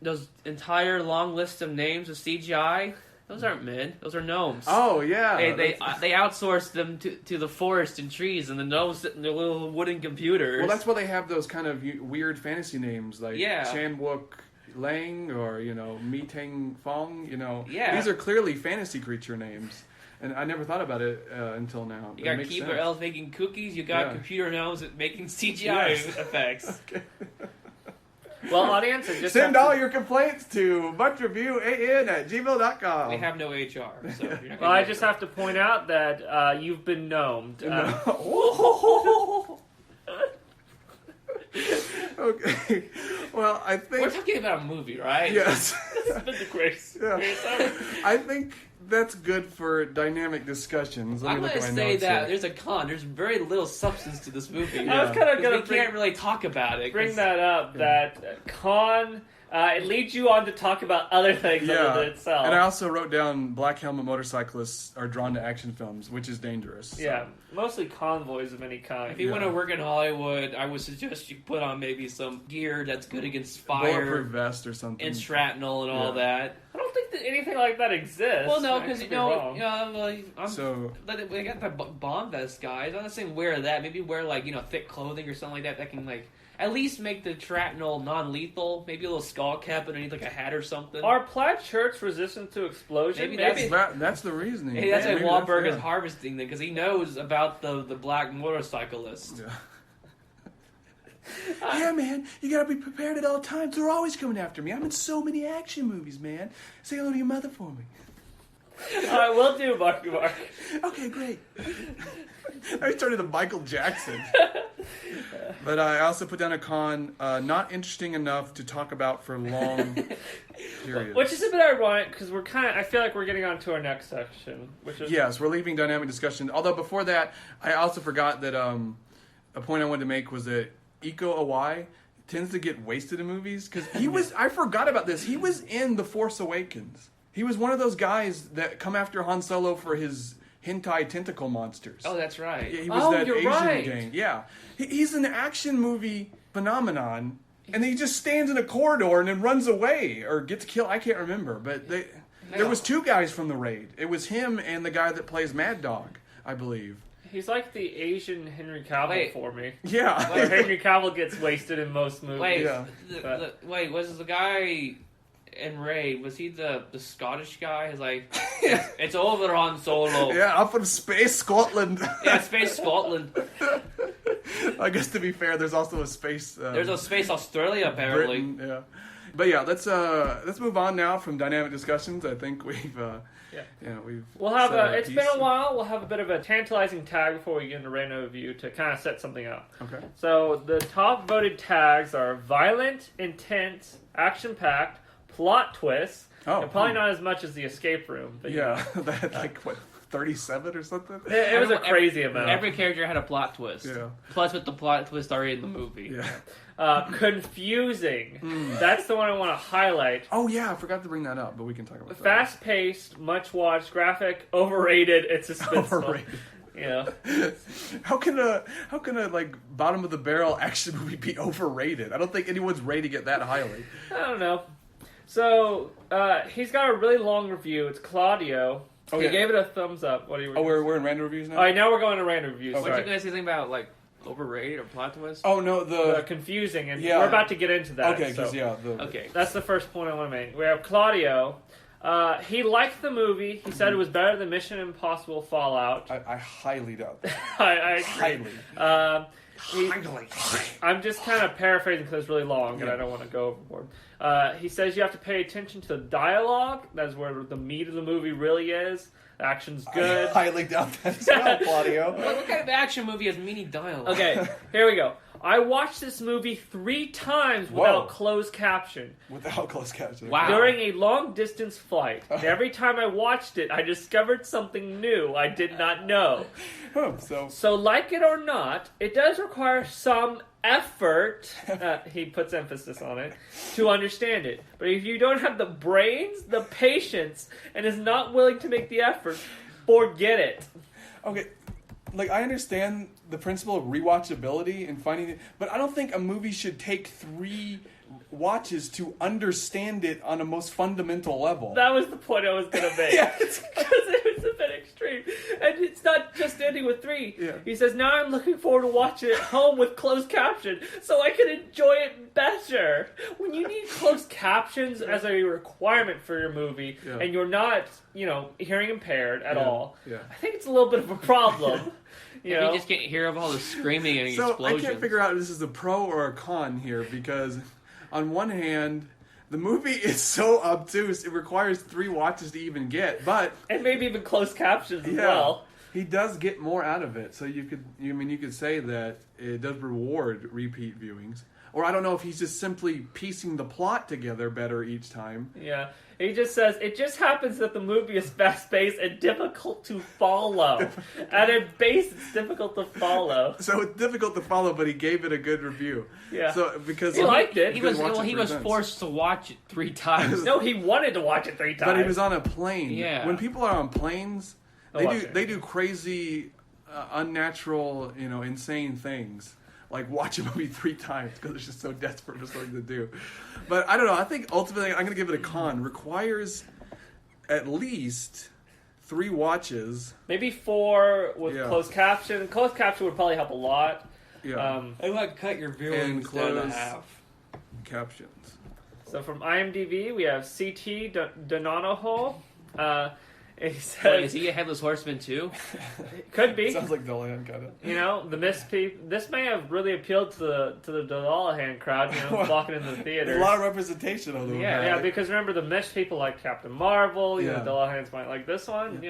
those entire long list of names of CGI, those aren't men. Those are gnomes. Oh, yeah. They outsource them to the forest and trees, and the gnomes sit in their little wooden computers. Well, that's why they have those kind of weird fantasy names, like Chan Wook Lang or, Mi Teng Fong, Yeah. These are clearly fantasy creature names. And I never thought about it until now. You got keyboard elves making cookies, you got computer gnomes making CGI effects. Okay. Well, audience, send all your complaints to muchreviewan@gmail.com. We have no HR, so you're not I just have to point out that you've been gnomed. Oh Okay. Well, I think We're talking about a movie, right? yes. It's been the greatest experience ever. I think that's good for dynamic discussions. I'm look going at to my say notes that here. there's a con. There's very little substance to this movie. I was kind of We going to can't really talk about it. bring 'cause- that up. That con. It leads you on to talk about other things other than itself. And I also wrote down black helmet motorcyclists are drawn to action films, which is dangerous. So. Yeah, mostly convoys of any kind. If you want to work in Hollywood, I would suggest you put on maybe some gear that's good against fire Bulletproof vest or something. and shrapnel and all that. I don't think that anything like that exists. Well, no, I because could you be know, wrong. we got the bomb vest guys. I'm not saying wear that. Maybe wear thick clothing or something like that that can at least make the shrapnel non-lethal. Maybe a little skull cap underneath a hat or something. Are plaid shirts resistant to explosion? Maybe that's the reasoning. Hey, that's why Maybe Wahlberg is yeah. harvesting them because he knows about the black motorcyclist. Yeah. Yeah, man, you gotta be prepared at all times. They're always coming after me. I'm in so many action movies, man. Say hello to your mother for me. All right, we'll do, Marky Mark. Okay, great. I turned into Michael Jackson. But I also put down a con, not interesting enough to talk about for long periods. Which is a bit ironic because I feel like we're getting on to our next section, which is Yes, we're leaving dynamic discussion. Although before that, I also forgot that a point I wanted to make was that Iko Uwais tends to get wasted in movies because I forgot about this. He was in The Force Awakens. He was one of those guys that come after Han Solo for his hentai tentacle monsters. Oh, that's right. Yeah, he was that you're Asian right. gang. Yeah. He's an action movie phenomenon, and he just stands in a corridor and then runs away or gets killed. I can't remember, but there was two guys from the raid. It was him and the guy that plays Mad Dog, I believe. he's like the Asian Henry Cavill for me. Yeah. Where Henry Cavill gets wasted in most movies. Wait, Yeah. wait, was the guy in Raid, was he the Scottish guy? He's like, it's over on Solo. Yeah, I'm from Space Scotland. Yeah, Space Scotland. I guess to be fair, there's also a space. There's a Space Australia, apparently. Britain, yeah. But yeah, let's move on now from dynamic discussions. I think we've We'll have said our it's piece. been a while. We'll have a bit of a tantalizing tag before we get into random review to kind of set something up. Okay. So the top voted tags are violent, intense, action-packed, plot twists, and probably not as much as the escape room. But Yeah, that like what 37 or something. it was a crazy amount. Every character had a plot twist. Yeah. Plus with the plot twist already in the movie. Yeah. Confusing. That's the one I want to highlight. Oh yeah, I forgot to bring that up, but we can talk about that. Fast-paced, much-watched, graphic, overrated, and suspenseful. Overrated. Yeah. How can a like bottom of the barrel action movie be overrated? I don't think anyone's rating it that highly. I don't know. So he's got a really long review. It's Claudio. Oh, he yeah. gave it a thumbs up. What do you? Oh, we're in random reviews now. All right, now we're going to random reviews. Oh, What sorry. you guys say something about like overrated or plot twist? Oh no, the Confusing, and Yeah. we're about to get into that. okay, because so Okay. that's the first point I want to make. We have Claudio. He liked the movie. He said it was better than Mission Impossible Fallout. I highly doubt that. I Highly. agree. I'm just kind of paraphrasing because it's really long and I don't want to go overboard. He says you have to pay attention to the dialogue. That's where the meat of the movie really is. The action's good. I highly doubt that as well, Claudio. What kind of action movie has mini dialogue? Okay, here we go. I watched this movie 3 times without closed caption. Without closed caption. Wow. During a long distance flight. And every time I watched it, I discovered something new I did not know. So like it or not, it does require some effort, he puts emphasis on it, to understand it. But if you don't have the brains, the patience, and is not willing to make the effort, forget it. Okay, like I understand the principle of rewatchability and finding it, but I don't think a movie should take 3 watches to understand it on a most fundamental level. That was the point I was going to make. Yeah. Because it was a bit extreme. And it's not just ending with 3. Yeah. He says, now I'm looking forward to watching it at home with closed caption so I can enjoy it better. When you need closed captions as a requirement for your movie and you're not, hearing impaired at all, I think it's a little bit of a problem. You know? just can't hear of all the screaming and So explosions. I can't figure out if this is a pro or a con here because on one hand, the movie is so obtuse it requires 3 watches to even get, but And maybe even closed captions as well. he does get more out of it. So you could say that it does reward repeat viewings. or I don't know if he's just simply piecing the plot together better each time. Yeah. He just says, it just happens that the movie is fast-paced and difficult to follow. At its base, it's difficult to follow. So it's difficult to follow, but he gave it a good review. Yeah. So because He liked it. He couldn't was watch it he three was times. forced to watch it 3 times. No, he wanted to watch it 3 times. But he was on a plane. Yeah. When people are on planes, They'll watch they it. do crazy, unnatural, insane things. Like watch a movie 3 times because they're just so desperate for something to do. But I don't know. I think ultimately I'm going to give it a con. Requires at least 3 watches. Maybe 4 with Yeah. closed caption. Closed caption would probably help a lot. Yeah. I like cut your And viewings down to close- half. Captions. So from IMDb, we have CT Donahoe. He Wait, says, is he a headless horseman too? could be. Sounds like Delahan got it. The missed people. This may have really appealed to the Dolahan crowd, walking into the theater. There's a lot of representation on the Yeah, because remember the Mish people like Captain Marvel. Yeah. The Dolahans might like this one.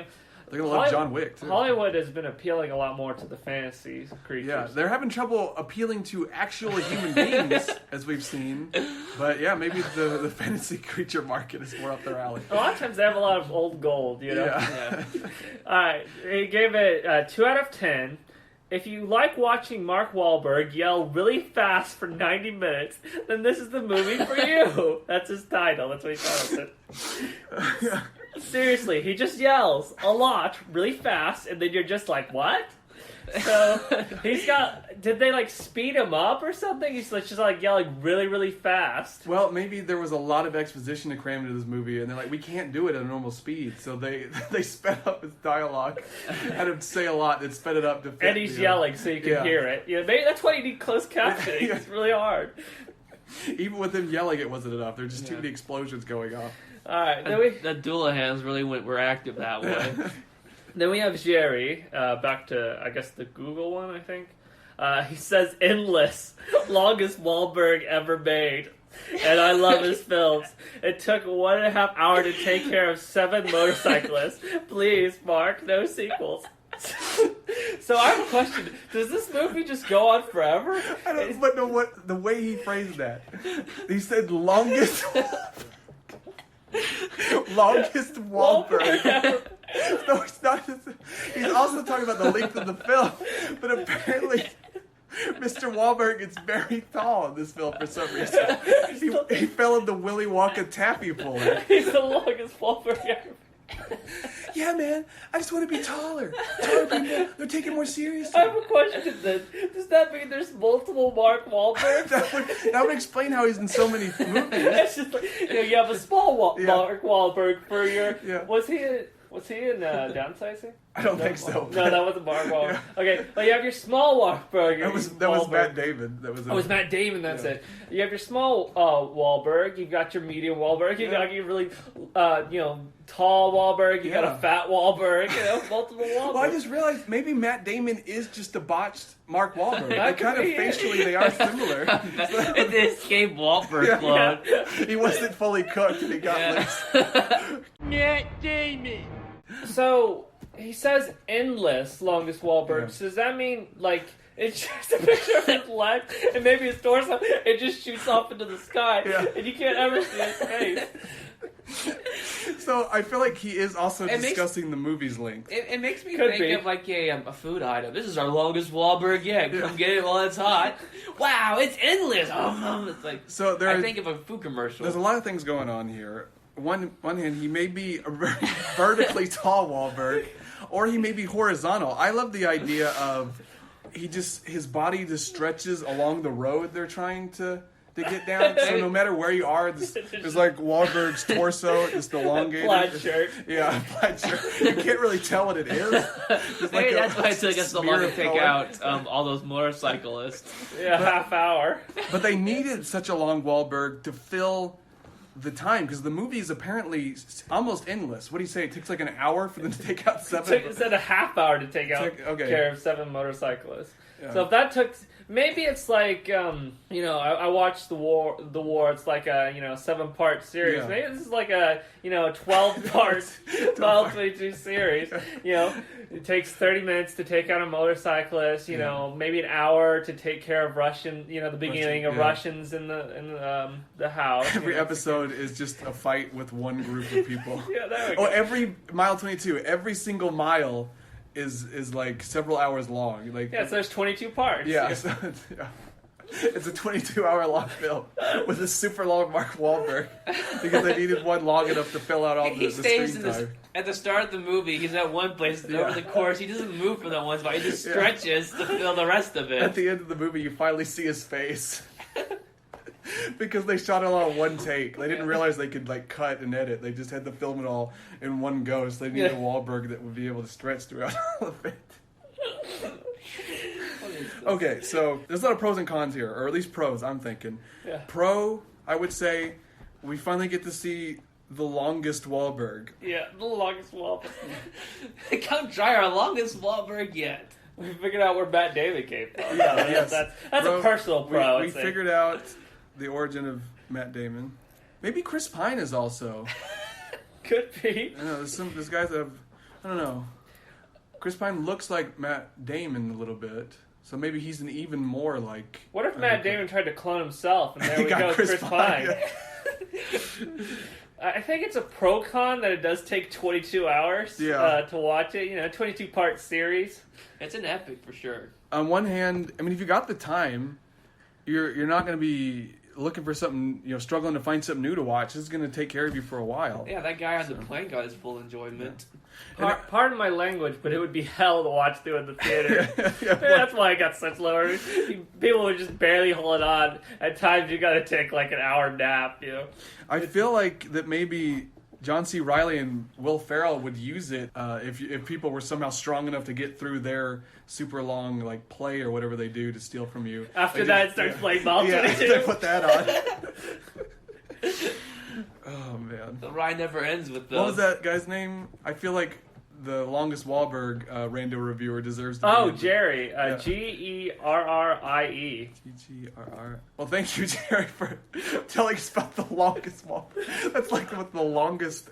They're gonna love John Wick too. Hollywood has been appealing a lot more to the fantasy creatures. Yeah, they're having trouble appealing to actual human beings, as we've seen. But yeah, maybe the fantasy creature market is more up their alley. A lot of times they have a lot of old gold. Yeah. All right, he gave it 2 out of 10. If you like watching Mark Wahlberg yell really fast for 90 minutes, then this is the movie for you. That's his title. That's what he titles it. Seriously, he just yells a lot, really fast, and then you're just like, what? So, did they speed him up or something? He's just yelling really, really fast. Well, maybe there was a lot of exposition to cram into this movie, and they're like, we can't do it at a normal speed, so they sped up his dialogue, had him say a lot, and sped it up to fit. And he's yelling so you can hear it. Maybe that's why you need closed captioning. It's really hard. Even with him yelling, it wasn't enough. There were just too many explosions going off. All right, The Doolahans really were active that way. Then we have Jerry, back to, I guess, the Google one, I think. He says, endless, longest Wahlberg ever made. And I love his films. It took 1.5 hours to take care of 7 motorcyclists. Please, Mark, no sequels. So I have a question. Does this movie just go on forever? I don't but know what the way he phrased that. He said longest Wahlberg. No, it's not. He's also talking about the length of the film, but apparently Mr. Wahlberg is very tall in this film for some reason. He fell in the Willy Wonka taffy puller. He's the longest Wahlberg ever. Yeah, man, I just want to be taller. Taller people, they're taken more seriously. I have a question then. Does that mean there's multiple Mark Wahlbergs? that would explain how he's in so many movies. It's just like, you have a small Mark Wahlberg for your... Yeah. Was he in Downsizing? I don't think so. No, that wasn't Mark Wahlberg. Okay, well, you have your small Wahlberg. That was Matt Damon. That was. Oh, it was Matt Damon. That's it. You have your small Wahlberg. You've got your medium Wahlberg. You got your really, tall Wahlberg. You got a fat Wahlberg. Multiple Wahlberg. Well, I just realized maybe Matt Damon is just a botched Mark Wahlberg. That They kind of could be it. facially they are similar. It's the Escape Wahlberg clone. He wasn't fully cooked and he got loose. Matt Damon. So he says endless longest Wahlberg. Yeah. So does that mean it's just a picture of his leg and maybe his torso? It just shoots off into the sky, and you can't ever see his face. So I feel like he is also It makes- discussing the movie's length. It makes me Could think be. of a food item. This is our longest Wahlberg yet. Come get it while it's hot. Wow, it's endless. It's like So I think of a food commercial. There's a lot of things going on here. One hand, he may be a very vertically tall Wahlberg, or he may be horizontal. I love the idea of his body just stretches along the road they're trying to get down. So no matter where you are, there's like Wahlberg's torso just elongated. Plaid shirt. Yeah, plaid shirt. You can't really tell what it is. Just Maybe a that's why it took us so smear long to of take color. out all those motorcyclists. Yeah, half hour. But they needed such a long Wahlberg to fill the time, because the movie is apparently almost endless. What do you say? It takes like an hour for them to take out 7. It said a half hour to take out Okay. care of 7 motorcyclists. Yeah. So if that took Maybe it's like I watched the war. It's like a 7-part series. Yeah. Maybe this is like a 12-part 12-22 series. It takes 30 minutes to take out a motorcyclist. Maybe an hour to take care of Russian. The beginning of Russians in the house. Every episode is just a fight with one group of people. Yeah, there we go. Every mile 22, every single mile is like several hours long. Like So there's 22 parts. yeah, so it's a 22-hour long film with a super long Mark Wahlberg because they needed one long enough to fill out all He the stays screen in time. at the start of the movie. He's at one place. And over the course, he doesn't move from that one spot. He just stretches to fill the rest of it. At the end of the movie, you finally see his face. Because they shot it all in one take. They didn't realize they could like cut and edit. They just had to film it all in one go. So they needed a Wahlberg that would be able to stretch throughout all of it. Okay, so there's a lot of pros and cons here, or at least pros, I'm thinking. Yeah. Pro, I would say, we finally get to see the longest Wahlberg. Yeah, the longest Wahlberg. Come try our longest Wahlberg yet. We figured out where Matt Damon came from. Yes. That's Bro, a personal pro. We I'd say. figured out the origin of Matt Damon. Maybe Chris Pine is also. Could be. I know, there's guys that have, I don't know. Chris Pine looks like Matt Damon a little bit, so maybe he's an even more like. What if Matt Damon tried to clone himself and there He we got go, Chris Chris Pine, Pine? I think it's a pro con that it does take 22 hours to watch it. 22-part series. It's an epic for sure. On one hand, I mean, if you got the time, you're not going to be looking for something, struggling to find something new to watch. This is going to take care of you for a while. Yeah, that guy on the plane got his full enjoyment. Pardon my language, but it would be hell to watch through in the theater. That's why I got such low reviews. People were just barely holding on. At times, you got to take like an hour nap. I feel like that maybe John C. Reilly and Will Ferrell would use it if people were somehow strong enough to get through their super long like play or whatever they do to steal from you. After that, it starts playing Mile 22. They put that on. Oh man, The ride never ends with those. what was that guy's name? I feel like the longest Wahlberg Rando reviewer deserves to be. Jerry. Yeah. Gerrie. GGRR. Well, thank you, Jerry, for telling us about the longest Wahlberg. That's like what the longest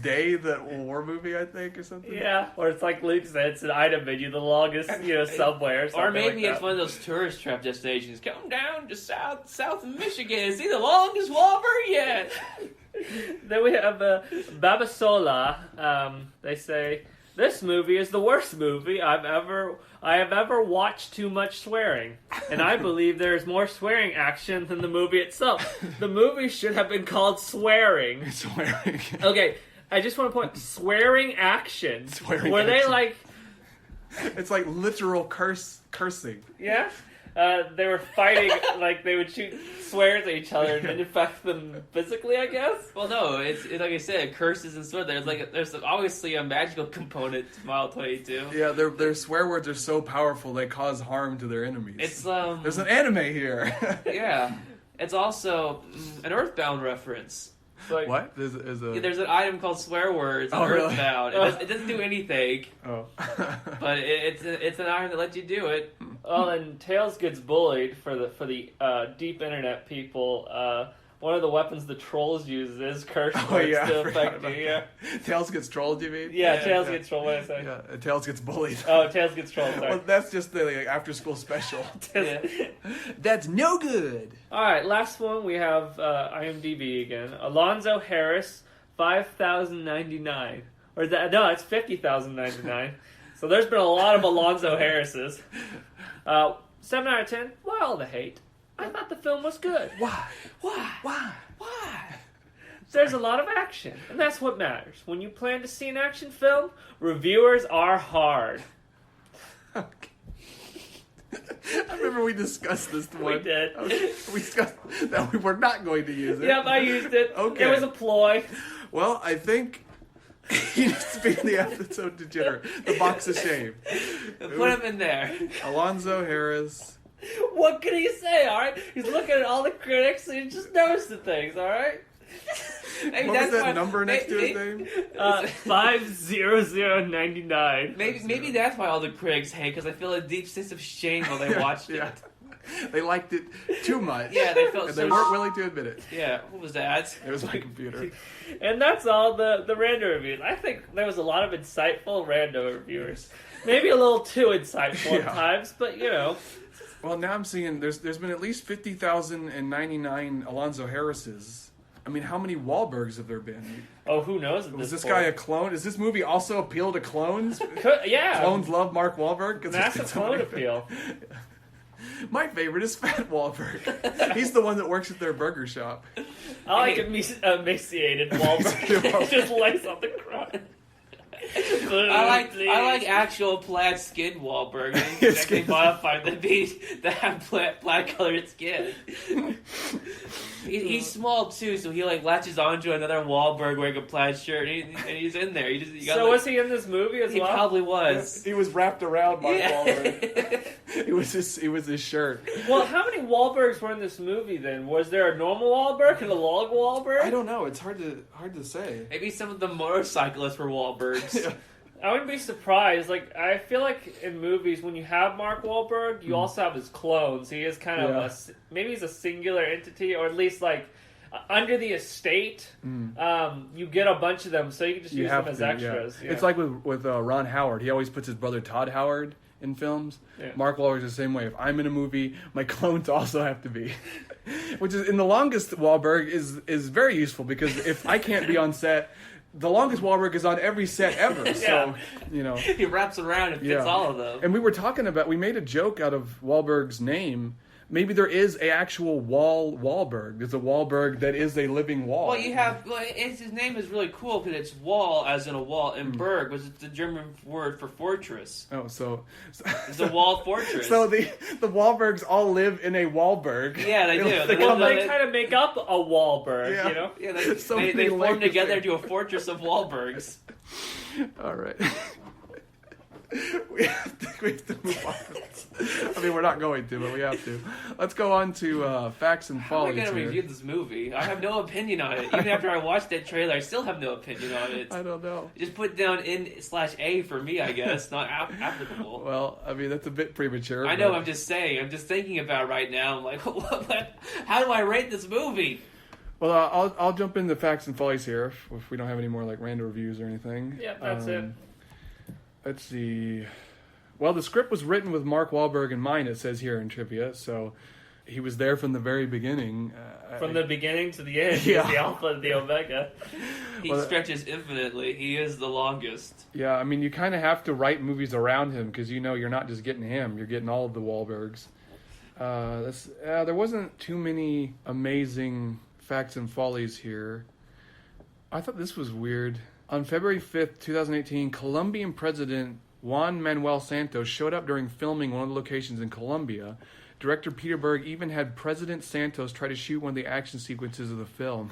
day that war movie, I think, or something. Yeah, or it's like Luke said, it's an item menu, the longest, subway or something. Or maybe like it's that. one of those tourist trap destinations. Come down to south of Michigan. See the longest Wahlberg yet. Then we have Babasola. They say, this movie is the worst movie I have ever watched. Too much swearing, and I believe there is more swearing action than the movie itself. The movie should have been called Swearing. Swearing. Okay, I just want to point swearing action. Swearing Were they action. like? It's like literal cursing. Yeah. They were fighting, like they would shoot swears at each other and infect them physically, I guess. Well, no, it's like I said, curses and swear. There's obviously a magical component to Mile 22. Yeah, their swear words are so powerful they cause harm to their enemies. It's There's an anime here. yeah. It's also an Earthbound reference. Like, What? There's a. There's an item called swear words in Oh, really? Earthbound. It doesn't do anything, Oh. but it's an item that lets you do it. Well, and Tails gets bullied for the deep internet people. One of the weapons the trolls use is curse words Oh yeah, to I forgot affect about you. that. Tails gets trolled, you mean? Yeah, Yeah, Tails yeah. gets trolled. What did I say? Yeah, Tails gets bullied. Oh, Tails gets trolled. Sorry. Well, that's just the after school special. Yeah. That's no good. All right, last one we have IMDb again. Alonzo Harris, 5,099. Or is that no? It's 50,099. So there's been a lot of Alonzo Harrises. 7 out of 10. Why all the hate? I thought the film was good. Why? Why? Why? Why? There's a lot of action, and that's what matters. When you plan to see an action film, reviewers are hard. Okay. I remember we discussed this one. We did. Okay. We discussed that we were not going to use it. Yep, I used it. Okay. It was a ploy. Well, I think he needs to be in the episode degenerate. The box of shame. Put him in there. Alonzo Harris. What can he say, alright? He's looking at all the critics and he just knows the things, alright? Maybe What was that's why- that number next to his maybe- name? 50099. Maybe that's why all the critics hate, because I feel a deep sense of shame while they watched Yeah. it. They liked it too much. Yeah, they felt and so they weren't willing to admit it. Yeah, what was that? It was my computer. And that's all the random reviews. I think there was a lot of insightful random reviewers. Maybe a little too insightful Yeah. at times, but you know. Well, now I'm seeing there's been at least 50,099 Alonzo Harrises. I mean, how many Wahlbergs have there been? Oh, who knows? At Was this point. guy a clone? Does this movie also appeal to clones? Yeah. Clones love Mark Wahlberg? 'Cause Massive it's so clone many- appeal. My favorite is Fat Wahlberg. He's the one that works at their burger shop. I like emaciated Wahlberg. Just lays on the ground. I like actual plaid skinned Wahlberg. It's They good. modified the beat that have plaid colored skin. He's small too, so he like latches onto another Wahlberg wearing a plaid shirt, and he's in there. You got, So was he in this movie as He well? probably was. He was wrapped around Mark Yeah. Wahlberg. It was his shirt. Well, how many Wahlbergs were in this movie then? Was there a normal Wahlberg and a log Wahlberg? I don't know. It's hard to say. Maybe some of the motorcyclists were Wahlbergs. Yeah. I wouldn't be surprised. Like, I feel like in movies, when you have Mark Wahlberg, you also have his clones. He is kind Yeah. of maybe he's a singular entity, or at least like under the estate. You get a bunch of them, so you can just use them as extras. Yeah. It's like with Ron Howard. He always puts his brother Todd Howard in films. Yeah. Mark Wahlberg's the same way. If I'm in a movie, my clones also have to be. Which is, in The Longest Wahlberg is very useful, because if I can't be on set, The Longest Wahlberg is on every set ever. So, you know. He wraps around and fits Yeah. all of them. And we were talking about, we made a joke out of Wahlberg's name. Maybe there is a actual Wahlberg. There's a Wahlberg that is a living wall. Well, his name is really cool because it's wall as in a wall, and Berg was the German word for fortress. Oh, so It's a wall fortress. So the Wahlbergs all live in a Wahlberg. Yeah, they do. Well, they kind of make up a Wahlberg, Yeah. you know? yeah, they, So they many form layers together there. into a fortress of Wahlbergs. All right. we have to move on. I mean, we're not going to, but we have to. Let's go on to facts and How am I follies going to here. review this movie? I have no opinion on it. Even after I watched that trailer, I still have no opinion on it. I don't know. Just put down N/A for me, I guess. Not applicable. Well, I mean, that's a bit premature. I know, but- I'm just saying. I'm just thinking about it right now. I'm like, how do I rate this movie? Well, I'll jump into facts and follies here if we don't have any more like random reviews or anything. Yeah, that's it. Let's see. Well, the script was written with Mark Wahlberg in mind, it says here in trivia, so he was there from the very beginning. From the beginning to the end, Yeah. he's the alpha and the omega. He Well, stretches infinitely. He is the longest. Yeah, I mean, you kind of have to write movies around him because you know you're not just getting him; you're getting all of the Wahlbergs. There wasn't too many amazing facts and follies here. I thought this was weird. On February 5th, 2018, Colombian President Juan Manuel Santos showed up during filming one of the locations in Colombia. Director Peter Berg even had President Santos try to shoot one of the action sequences of the film.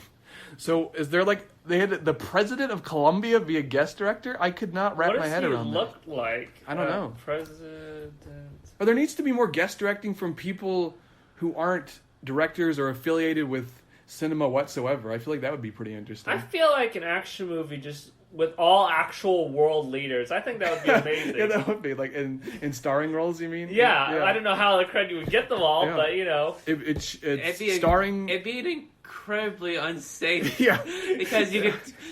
So, is there like they had the president of Colombia be a guest director? I could not wrap What my does head he around that. look like? I don't know. President. Or there needs to be more guest directing from people who aren't directors or affiliated with cinema whatsoever. I feel like that would be pretty interesting. I feel like an action movie just with all actual world leaders. I think that would be amazing. Yeah, that would be like in starring roles. You mean? Yeah, I don't know how the credit you would get them all, Yeah. but you know. It's It'd be starring. It'd be incredibly unsafe. Yeah.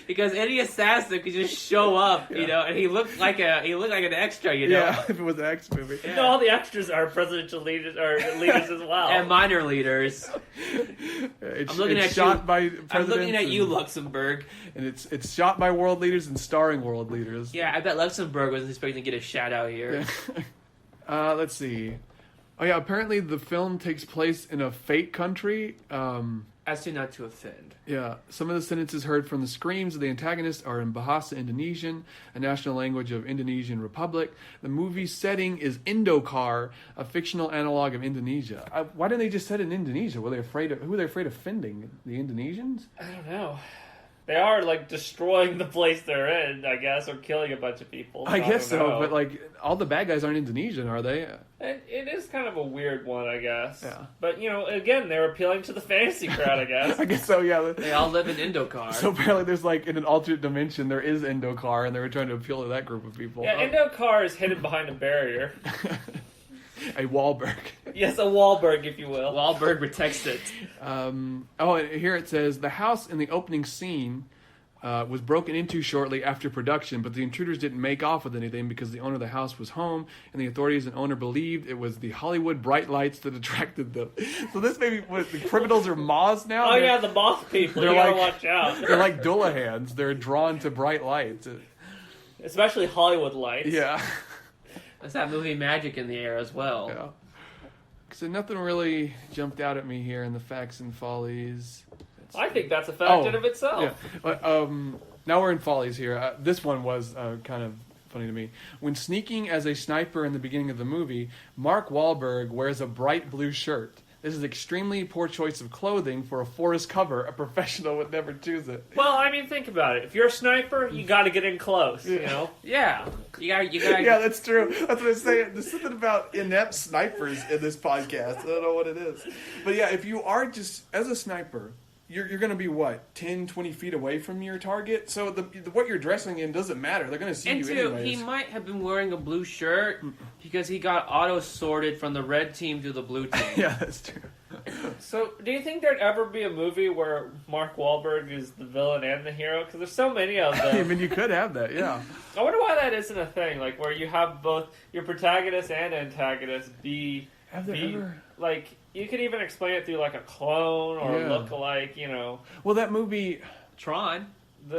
because any assassin could just show up, you know, and he looked like an extra, you know. Yeah, if it was an action movie. You know, all the extras are presidential leaders or leaders as well. And minor leaders. It's, I'm looking it's at shot you. by I'm presidents. looking at you, and- Luxembourg. And it's shot by world leaders and starring world leaders. Yeah, I bet Luxembourg wasn't expecting to get a shout out here. Let's see. Oh yeah, apparently the film takes place in a fake country. As to not to offend. Yeah, some of the sentences heard from the screams of the antagonist are in Bahasa Indonesian, a national language of Indonesian Republic. The movie's setting is Indokar, a fictional analog of Indonesia. Why didn't they just set it in Indonesia? Who were they afraid of offending? The Indonesians? I don't know. They are like destroying the place they're in, I guess, or killing a bunch of people. I guess don't so, know. but like all the bad guys aren't Indonesian, are they? It is kind of a weird one, I guess. Yeah. But again, they're appealing to the fantasy crowd, I guess. I guess so. Yeah. They all live in Indokar. So apparently, there's like in an alternate dimension, there is Indokar, and they were trying to appeal to that group of people. Yeah, Indokar is hidden behind a barrier. A Wahlberg. Yes, a Wahlberg, if you will. Wahlberg protects it. And here it says the house in the opening scene was broken into shortly after production, but the intruders didn't make off with anything because the owner of the house was home, and the authorities and owner believed it was the Hollywood bright lights that attracted them. So this maybe what the criminals are moths now. Oh yeah, the moth people. You gotta watch out. They're like Dullahans. They're drawn to bright lights. Especially Hollywood lights. Yeah. There's that movie Magic in the air as well. Yeah. So nothing really jumped out at me here in the facts and follies. I think that's a fact in of Yeah. itself. But, now we're in follies here. This one was kind of funny to me. When sneaking as a sniper in the beginning of the movie, Mark Wahlberg wears a bright blue shirt. This is extremely poor choice of clothing for a forest cover. A professional would never choose it. Well, I mean, think about it. If you're a sniper, you got to get in close. You know. Yeah, you got. Yeah, that's true. That's what I'm saying. There's something about inept snipers in this podcast. I don't know what it is. But yeah, if you are just, as a sniper, you're going to be, what, 10, 20 feet away from your target? So what you're dressing in doesn't matter. They're going to see And you two, anyways. he might have been wearing a blue shirt because he got auto-sorted from the red team to the blue team. Yeah, that's true. So, do you think there'd ever be a movie where Mark Wahlberg is the villain and the hero? Because there's so many of I them. mean, you could have that, yeah. I wonder why that isn't a thing. Like, where you have both your protagonist and antagonist be... Have there ever... Like, you could even explain it through, like, a clone or Yeah. a look-alike, you know. Well, that movie... Tron.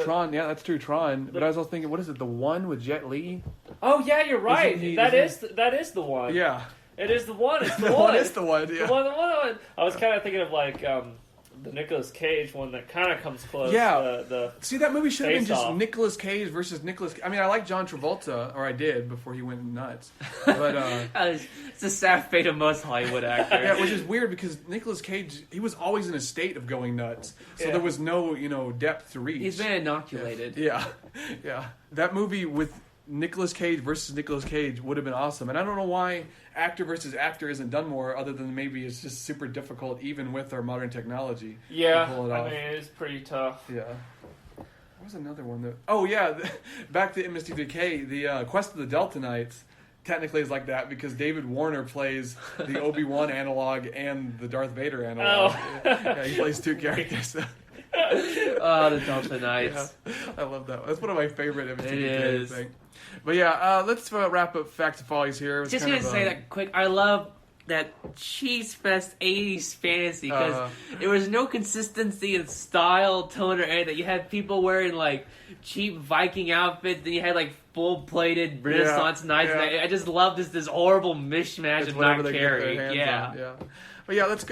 Tron, yeah, that's true, Tron. But I was also thinking, what is it, the one with Jet Li? Oh, yeah, you're right. Isn't he- That is the one. Yeah. It is the one. It's the The one. one is the one, yeah. The one. I was kind of thinking of, like, the Nicolas Cage one that kind of comes close. Yeah. The See, that movie should have been Face just Off. Nicolas Cage versus Nicolas... I mean, I like John Travolta, or I did before he went nuts. But, It's the sad fate of most Hollywood actors. yeah, which is weird because Nicolas Cage, he was always in a state of going nuts. So Yeah. there was no, depth to reach. He's been inoculated. Yeah, yeah. That movie with Nicolas Cage versus Nicolas Cage would have been awesome. And I don't know why actor versus actor isn't done more, other than maybe it's just super difficult, even with our modern technology. Yeah, to pull it I off. mean, it is pretty tough. Yeah. What was another one that... Oh, yeah. Back to MST3K, the Quest of the Delta Knights technically is like that because David Warner plays the Obi-Wan analog and the Darth Vader analog. Oh. Yeah, he plays two characters. Oh, the Delta Knights. Yeah, I love that one. That's one of my favorite MST3K It is. things. But yeah, let's wrap up Facts and Follies here. It was Just kind gonna of, say that quick. I love that Cheese Fest 80s fantasy because there was no consistency in style, tone, or anything. You had people wearing like cheap Viking outfits, then you had like full-plated Renaissance knights. yeah. And I just love this horrible mishmash It's of whatever not they get their carry. hands Yeah. on, yeah. But yeah, let's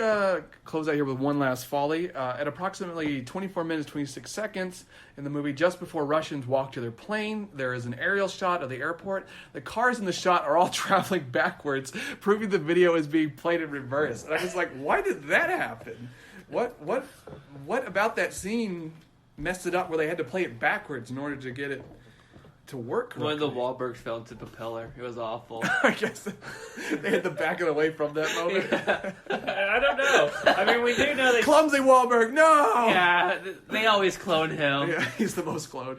close out here with one last folly. At approximately 24 minutes, 26 seconds in the movie, just before Russians walk to their plane, there is an aerial shot of the airport. The cars in the shot are all traveling backwards, proving the video is being played in reverse. And I was like, why did that happen? What about that scene messed it up where they had to play it backwards in order to get it to work One of the correctly? Wahlbergs fell into the propeller. It was awful. I guess they had to back it away from that moment. I don't know. I mean, we do know they. Clumsy Wahlberg, no! Yeah, they always clone him. Yeah, he's the most cloned.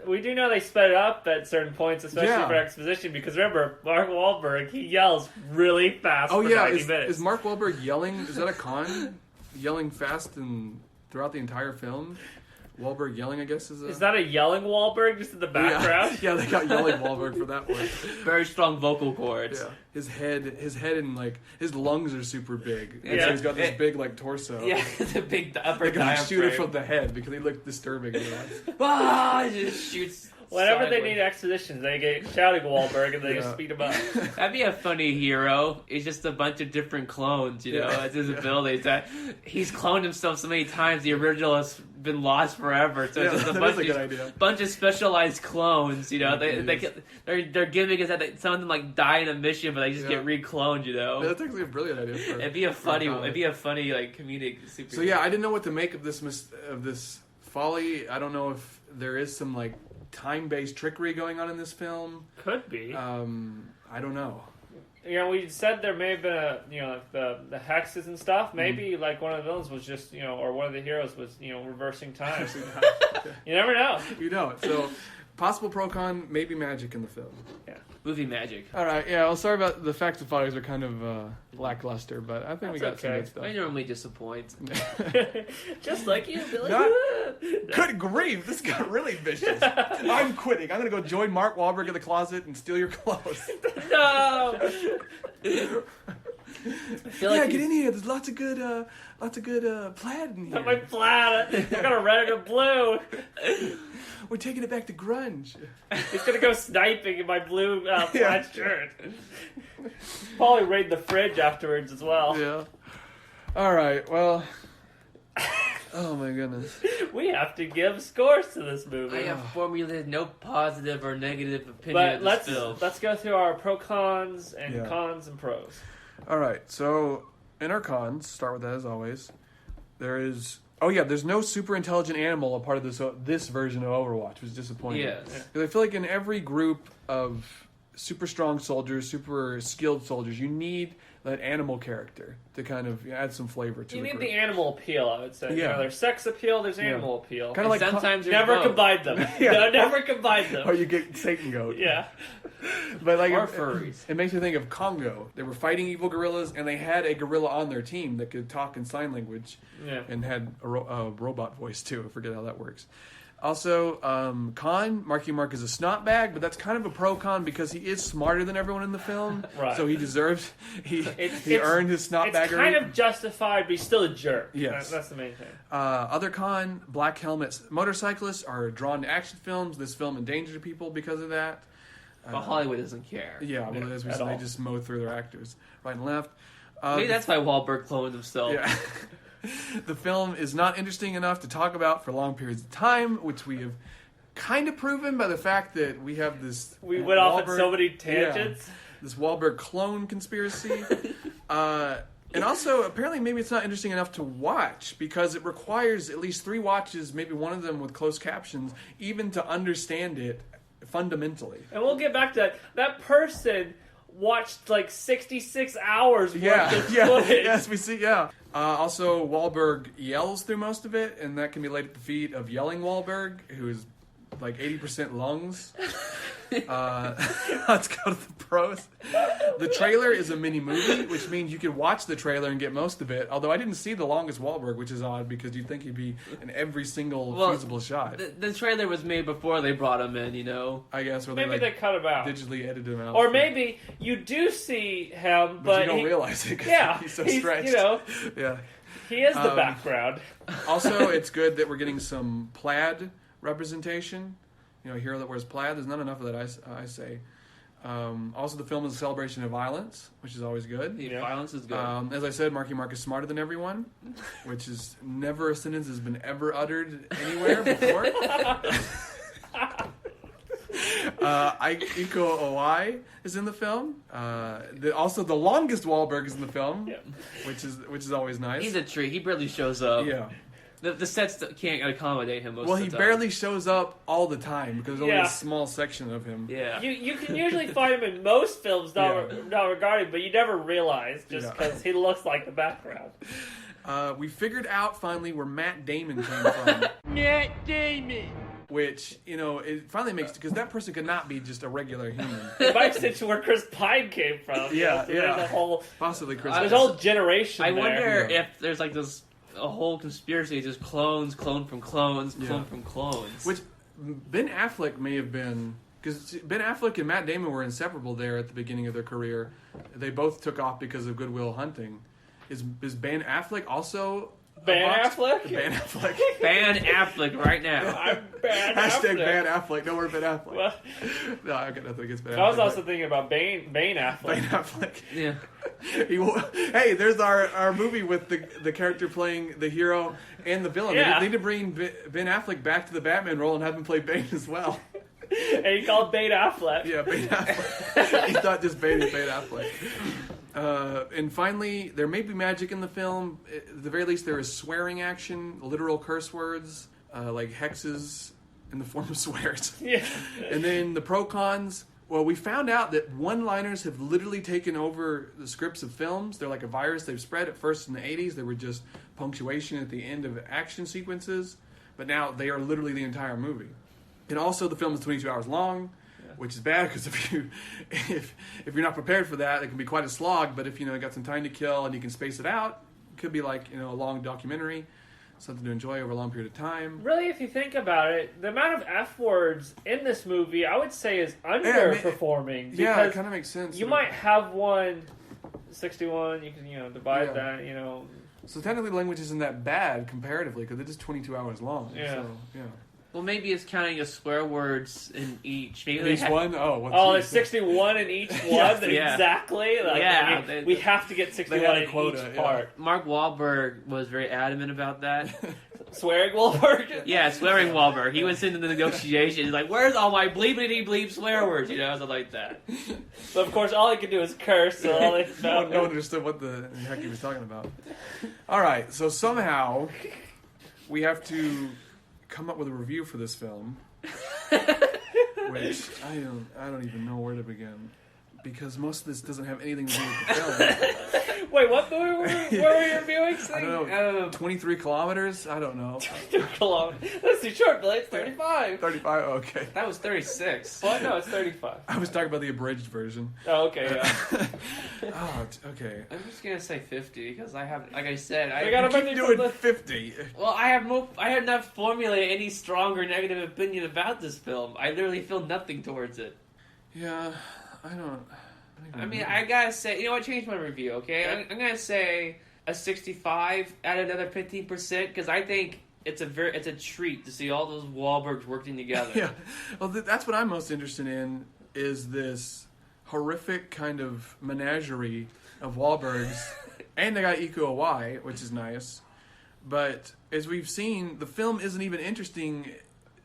We do know they sped it up at certain points, especially Yeah. for exposition. Because remember, Mark Wahlberg, he yells really fast Oh for yeah, 90 minutes. is Mark Wahlberg yelling? Is that a con? Yelling fast and throughout the entire film? Wahlberg yelling, I guess, is a... Is that a yelling Wahlberg just in the background? Yeah, they got yelling Wahlberg for that one. Very strong vocal cords. Yeah, his head and like his lungs are super big. And Yeah. so he's got this big like torso. Yeah, the big upper They can shoot it diaphragm. from the head because he looked disturbing in that. Ah, it just shoots. Whenever they sideways. need expositions, they get shouting Wahlberg and they just Yeah. speed him up. That'd be a funny hero. It's just a bunch of different clones, you know. Yeah. It's his abilities. That he's cloned himself so many times. The original has been lost forever. So Yeah, it's just a that bunch, is a good of, idea. bunch of specialized clones. You know, It their gimmick is that some of them like die in a mission, but they just Yeah. get recloned. You know, That's actually a brilliant idea. it'd be a funny, comic. like comedic super. So yeah, I didn't know what to make of this folly. I don't know if there is some like time-based trickery going on in this film. Could be. I don't know. We said there may have been like the hexes and stuff. Maybe like one of the villains was just, or one of the heroes was, reversing time. You never know. You know it. So, possible pro-con, maybe magic in the film. Yeah. Movie magic. All right, yeah, well, sorry about the facts and follies are kind of lackluster, but I think we got That's some okay. good stuff. I normally disappoint. Just like you, Billy. Good grief, this got really vicious. I'm quitting. I'm going to go join Mark Wahlberg in the closet and steal your clothes. No. I feel like Get in here. There's lots of good plaid in here. My plaid. I got a red and a blue. We're taking it back to grunge. He's gonna go sniping in my blue plaid shirt. Probably raid the fridge afterwards as well. Yeah. All right. Well. Oh my goodness. We have to give scores to this movie. I have formulated no positive or negative opinion But of this film. let's go through our pro cons and Yeah. cons and pros. All right. So in our cons, start with that as always. There's no super intelligent animal a part of this version of Overwatch, which is disappointing. Yes. Because I feel like in every group of super strong soldiers, super skilled soldiers, you need that animal character to kind of add some flavor to You the need group. the animal appeal, I would say. Yeah. There's sex appeal, there's animal appeal. Kind of And like sometimes there's Never both. combine them. Yeah. No, never combine them. or you get Satan Goat. Yeah. But like Or it, furries. it makes me think of Congo. They were fighting evil gorillas, and they had a gorilla on their team that could talk in sign language Yeah. and had a robot voice too. I forget how that works. Also, con Marky Mark is a snot bag, but that's kind of a pro con because he is smarter than everyone in the film. Right. So he deserves he It's- earned his snot It's baggery. kind of justified, but he's still a jerk. Yes. That's the main thing. Other con, black helmets. Motorcyclists are drawn to action films. This film endangered people because of that. But Hollywood doesn't care. Yeah, well, as we At said, they all. just mow through their actors right and left. Maybe that's why Wahlberg cloned himself. Yeah. The film is not interesting enough to talk about for long periods of time, which we have kind of proven by the fact that we have this. We went off on Wahlberg- so many tangents. Yeah, this Wahlberg clone conspiracy. And also, apparently, maybe it's not interesting enough to watch because it requires at least 3 watches, maybe one of them with closed captions, even to understand it fundamentally. And we'll get back to that. That person watched like 66 hours worth of footage. Yes, we see, yeah. Also, Wahlberg yells through most of it, and that can be laid at the feet of Yelling Wahlberg, who is like 80% lungs. Let's go to the pros. The trailer is a mini movie, which means you can watch the trailer and get most of it. Although I didn't see the longest Wahlberg, which is odd because you'd think he'd be in every single feasible shot. The trailer was made before they brought him in, I guess, or Maybe they like cut him out. digitally edited him out. Or maybe you do see him, but you but don't he, realize it because yeah, he's so he's, stretched. Yeah. he is the background. Also, it's good that we're getting some plaid representation. A hero that wears plaid. There's not enough of that, I say. Also, the film is a celebration of violence, which is always good. The violence is good. As I said, Marky Mark is smarter than everyone, which is never a sentence has been ever uttered anywhere before. Iko Owai is in the film. Also, the longest Wahlberg is in the film, Yeah. which is always nice. He's a treat. He barely shows up. Yeah. The sets can't accommodate him most Well, of he the time. barely shows up all the time because there's only Yeah. a small section of him. Yeah. You can usually find him in most films, not regarding, but you never realize just Yeah. because he looks like the background. We figured out finally where Matt Damon came from. Matt Damon. Which, it finally makes... Because that person could not be just a regular human. It might to where Chris Pine came from. Yeah, so yeah. There's a whole, Possibly Chris. there's a whole generation I there. wonder Yeah. if there's like a whole conspiracy, just clone from clones, Yeah. clone from clones. Which Ben Affleck may have been... Because Ben Affleck and Matt Damon were inseparable there at the beginning of their career. They both took off because of Good Will Hunting. Is Ben Affleck also... Ben box- Affleck? Ben Affleck. Ban Affleck right now. I'm Ben Hashtag Affleck. Ben Affleck. No more Ben Affleck. Well, No, I got nothing against Ben Affleck. I was also thinking about Bane Affleck. Ben Affleck. Yeah. Hey, there's our movie with the character playing the hero and the villain. Yeah. They need to bring Ben Affleck back to the Batman role and have him play Bane as well. And he called Bane Affleck. Yeah, Bane Affleck. He's not just Bane, he's Bane Affleck. And finally, there may be magic in the film. At the very least, there is swearing action, literal curse words, like hexes in the form of swears. Yeah. And then the pro cons. Well, we found out that one-liners have literally taken over the scripts of films. They're like a virus they've spread. At first in the 80s, they were just punctuation at the end of action sequences. But now they are literally the entire movie. And also the film is 22 hours long, which is bad because if you're not prepared for that, it can be quite a slog. But if you got some time to kill and you can space it out, it could be like a long documentary. Something to enjoy over a long period of time. Really, if you think about it, the amount of F words in this movie, I would say, is underperforming. Yeah, it kind of makes sense. You might have 61, you can, divide that, So technically the language isn't that bad comparatively, because it is 22 hours long. Yeah. So, yeah. Well, maybe it's counting your swear words in each. Maybe In they each one? Oh, what's there's 61 in each one? Yeah. Exactly? Like, Yeah, I mean, we have to get 61 had a in quota, each yeah. part. Mark Wahlberg was very adamant about that. Swearing Wahlberg? Yeah, swearing Wahlberg. He was into the negotiations. He's like, where's all my bleepity bleep swear words? Something like that. But of course, all he could do is curse. So all they No one understood what the heck he was talking about. All right, so somehow we have to come up with a review for this film, which I don't even know where to begin, because most of this doesn't have anything to do with the film. Wait, what movie were we reviewing? I don't know. 23 kilometers? I don't know. That's too short, Billy. It's 35. 35? Okay. That was 36. Well, no, it's 35. I was talking about the abridged version. Oh, okay, yeah. Okay. I'm just gonna say 50 because I have, like I said, We gotta Keep doing 50. Well, I have not formulated any strong or negative opinion about this film. I literally feel nothing towards it. Yeah, I don't I mean, know. I gotta say, I changed my review, okay? I'm gonna say a 65, add another 15%, because I think it's a treat to see all those Wahlbergs working together. Yeah. Well, that's what I'm most interested in, is this horrific kind of menagerie of Wahlbergs. And they got Iko Uwais, which is nice. But as we've seen, the film isn't even interesting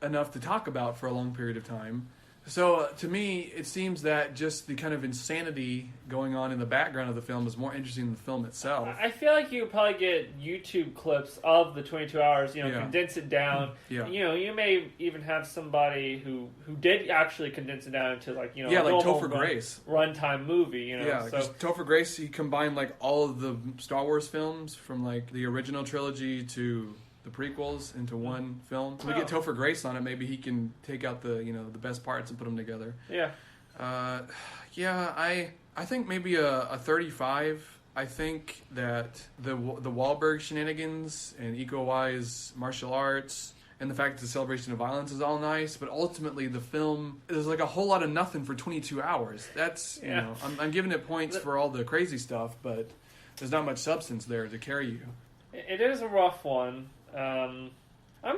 enough to talk about for a long period of time. So to me, it seems that just the kind of insanity going on in the background of the film is more interesting than the film itself. I feel like you could probably get YouTube clips of the 22 hours, condense it down. Yeah. You may even have somebody who did actually condense it down into like, Yeah, like Topher Grace. runtime movie, Yeah, So because Topher Grace, he combined like all of the Star Wars films from like the original trilogy to the prequels into one film. So we get Topher Grace on it. Maybe he can take out the the best parts and put them together. Yeah. I think maybe a 35. I think that the Wahlberg shenanigans and Iko Uwais' martial arts and the fact that the celebration of violence is all nice, but ultimately the film is like a whole lot of nothing for 22 hours. That's I'm giving it points for all the crazy stuff, but there's not much substance there to carry you. It is a rough one. I'm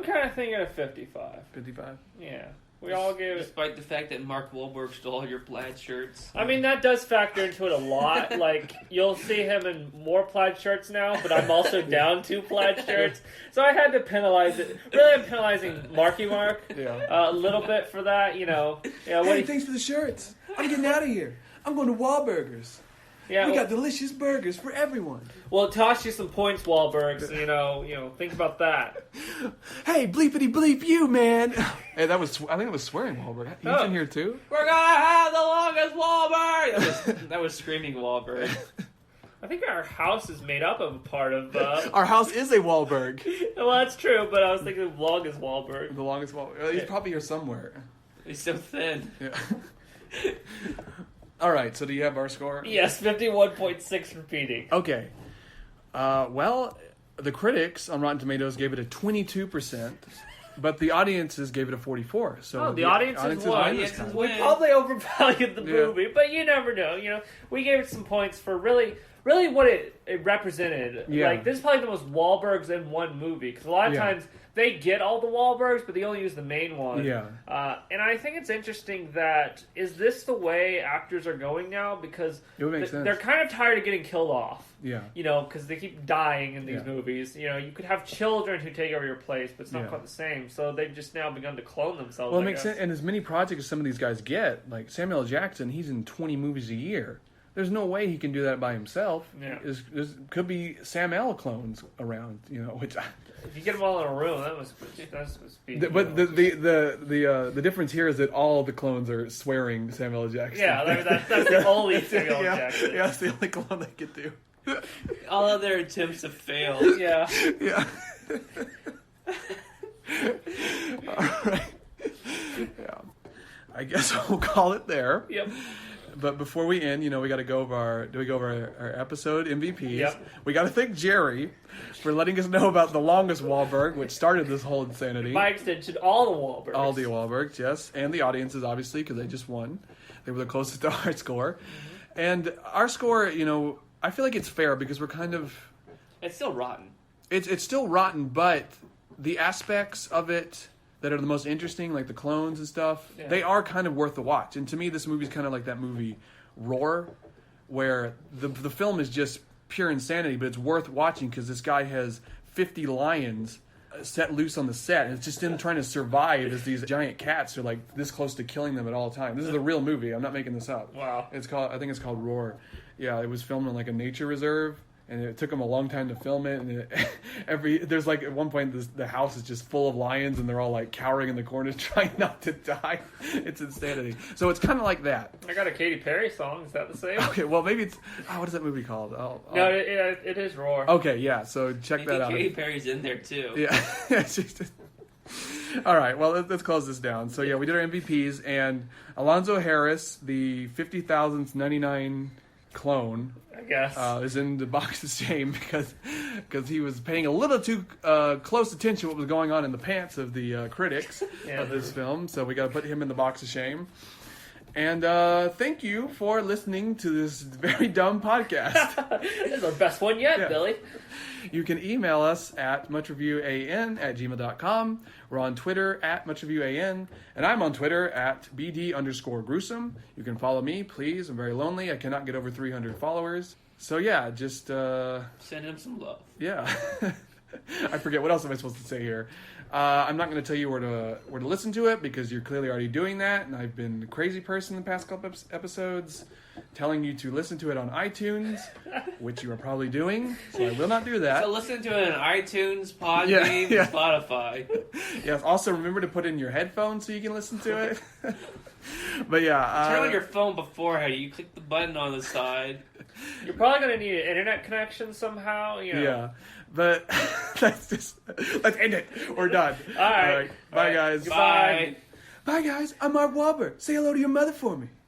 kind of thinking of 55. 55. Yeah. We all gave it. Despite the fact that Mark Wahlberg stole all your plaid shirts. I mean, that does factor into it a lot. Like, you'll see him in more plaid shirts now, but I'm also down 2 plaid shirts. So I had to penalize it. Really, I'm penalizing Marky Mark a little bit for that, Hey, thanks for the shirts. I'm getting out of here. I'm going to Wahlburgers. Yeah, we got delicious burgers for everyone. Well, toss you some points, Wahlbergs. Think about that. Hey, bleepity bleep you, man. Hey, I think it was swearing Wahlberg. He's in here too. We're gonna have the longest Wahlberg. That was screaming Wahlberg. I think our house is made up of a part of. Our house is a Wahlberg. Well, that's true, but I was thinking the longest Wahlberg. The longest Wahlberg. He's probably here somewhere. He's so thin. Yeah. All right, so do you have our score? Yes, 51.6 repeating. Okay. Well, the critics on Rotten Tomatoes gave it a 22%, but the audiences gave it a 44%. So the audiences won. We probably overvalued the movie, but you never know. We gave it some points for really what it represented. Yeah. Like, this is probably the most Wahlbergs in one movie, because a lot of times they get all the Wahlbergs, but they only use the main one. Yeah. And I think it's interesting that, is this the way actors are going now? Because it would make sense. They're kind of tired of getting killed off. Yeah. Because they keep dying in these movies. You could have children who take over your place, but it's not quite the same. So they've just now begun to clone themselves. Well, it makes sense. And as many projects as some of these guys get, like Samuel L. Jackson, he's in 20 movies a year. There's no way he can do that by himself. Yeah. There could be Sam L clones around, which. If you get them all in a room, that's be. But the difference here is that all the clones are swearing Samuel L. Jackson. Yeah, that's the only Samuel L. yeah, Jackson. Yeah, that's the only clone they could do. All other attempts have failed. Yeah. Yeah. All right. Yeah. I guess we'll call it there. Yep. But before we end, we got to go over our episode MVPs. Yep. We got to thank Jerry for letting us know about the longest Wahlberg, which started this whole insanity. By extension, all the Wahlbergs. All the Wahlbergs, yes, and the audiences, obviously, because they just won. They were the closest to our score, and our score, I feel like it's fair because we're kind of. It's still rotten. It's still rotten, but the aspects of it that are the most interesting, like the clones and stuff, they are kind of worth the watch. And to me, this movie's kind of like that movie Roar, where the film is just pure insanity, but it's worth watching because this guy has 50 lions set loose on the set, and it's just him trying to survive as these giant cats are like this close to killing them at all times. This is a real movie. I'm not making this up. Wow. I think it's called Roar. Yeah, it was filmed in like a nature reserve. And it took them a long time to film it. And there's like at one point the house is just full of lions, and they're all like cowering in the corners trying not to die. It's insanity. So it's kind of like that. I got a Katy Perry song. Is that the same? Okay, well maybe it's what is that movie called? No, it is Roar. Okay, yeah. So check that out. Katy Perry's in there too. Yeah. All right. Well, let's close this down. So yeah, we did our MVPs, and Alonzo Harris, the 50,000th 99 clone. I guess. Is in the box of shame because he was paying a little too close attention to what was going on in the pants of the critics of this film. So we got to put him in the box of shame. And thank you for listening to this very dumb podcast. This is our best one yet, Billy. You can email us at muchreviewAN@gmail.com. We're on Twitter at muchreviewAN. And I'm on Twitter at BD_gruesome. You can follow me, please. I'm very lonely. I cannot get over 300 followers. So yeah, just... send him some love. Yeah. I forget. What else am I supposed to say here? I'm not going to tell you where to listen to it because you're clearly already doing that. And I've been a crazy person the past couple episodes telling you to listen to it on iTunes, which you are probably doing. So I will not do that. So listen to it on iTunes, Podbean, Spotify. Yes. Also, remember to put in your headphones so you can listen to it. But yeah. Turn on your phone beforehand. You click the button on the side. You're probably going to need an internet connection somehow. Yeah. But let's end it. We're done. All right. Bye, guys. Goodbye. Bye, guys. I'm Mark Wahlberg. Say hello to your mother for me.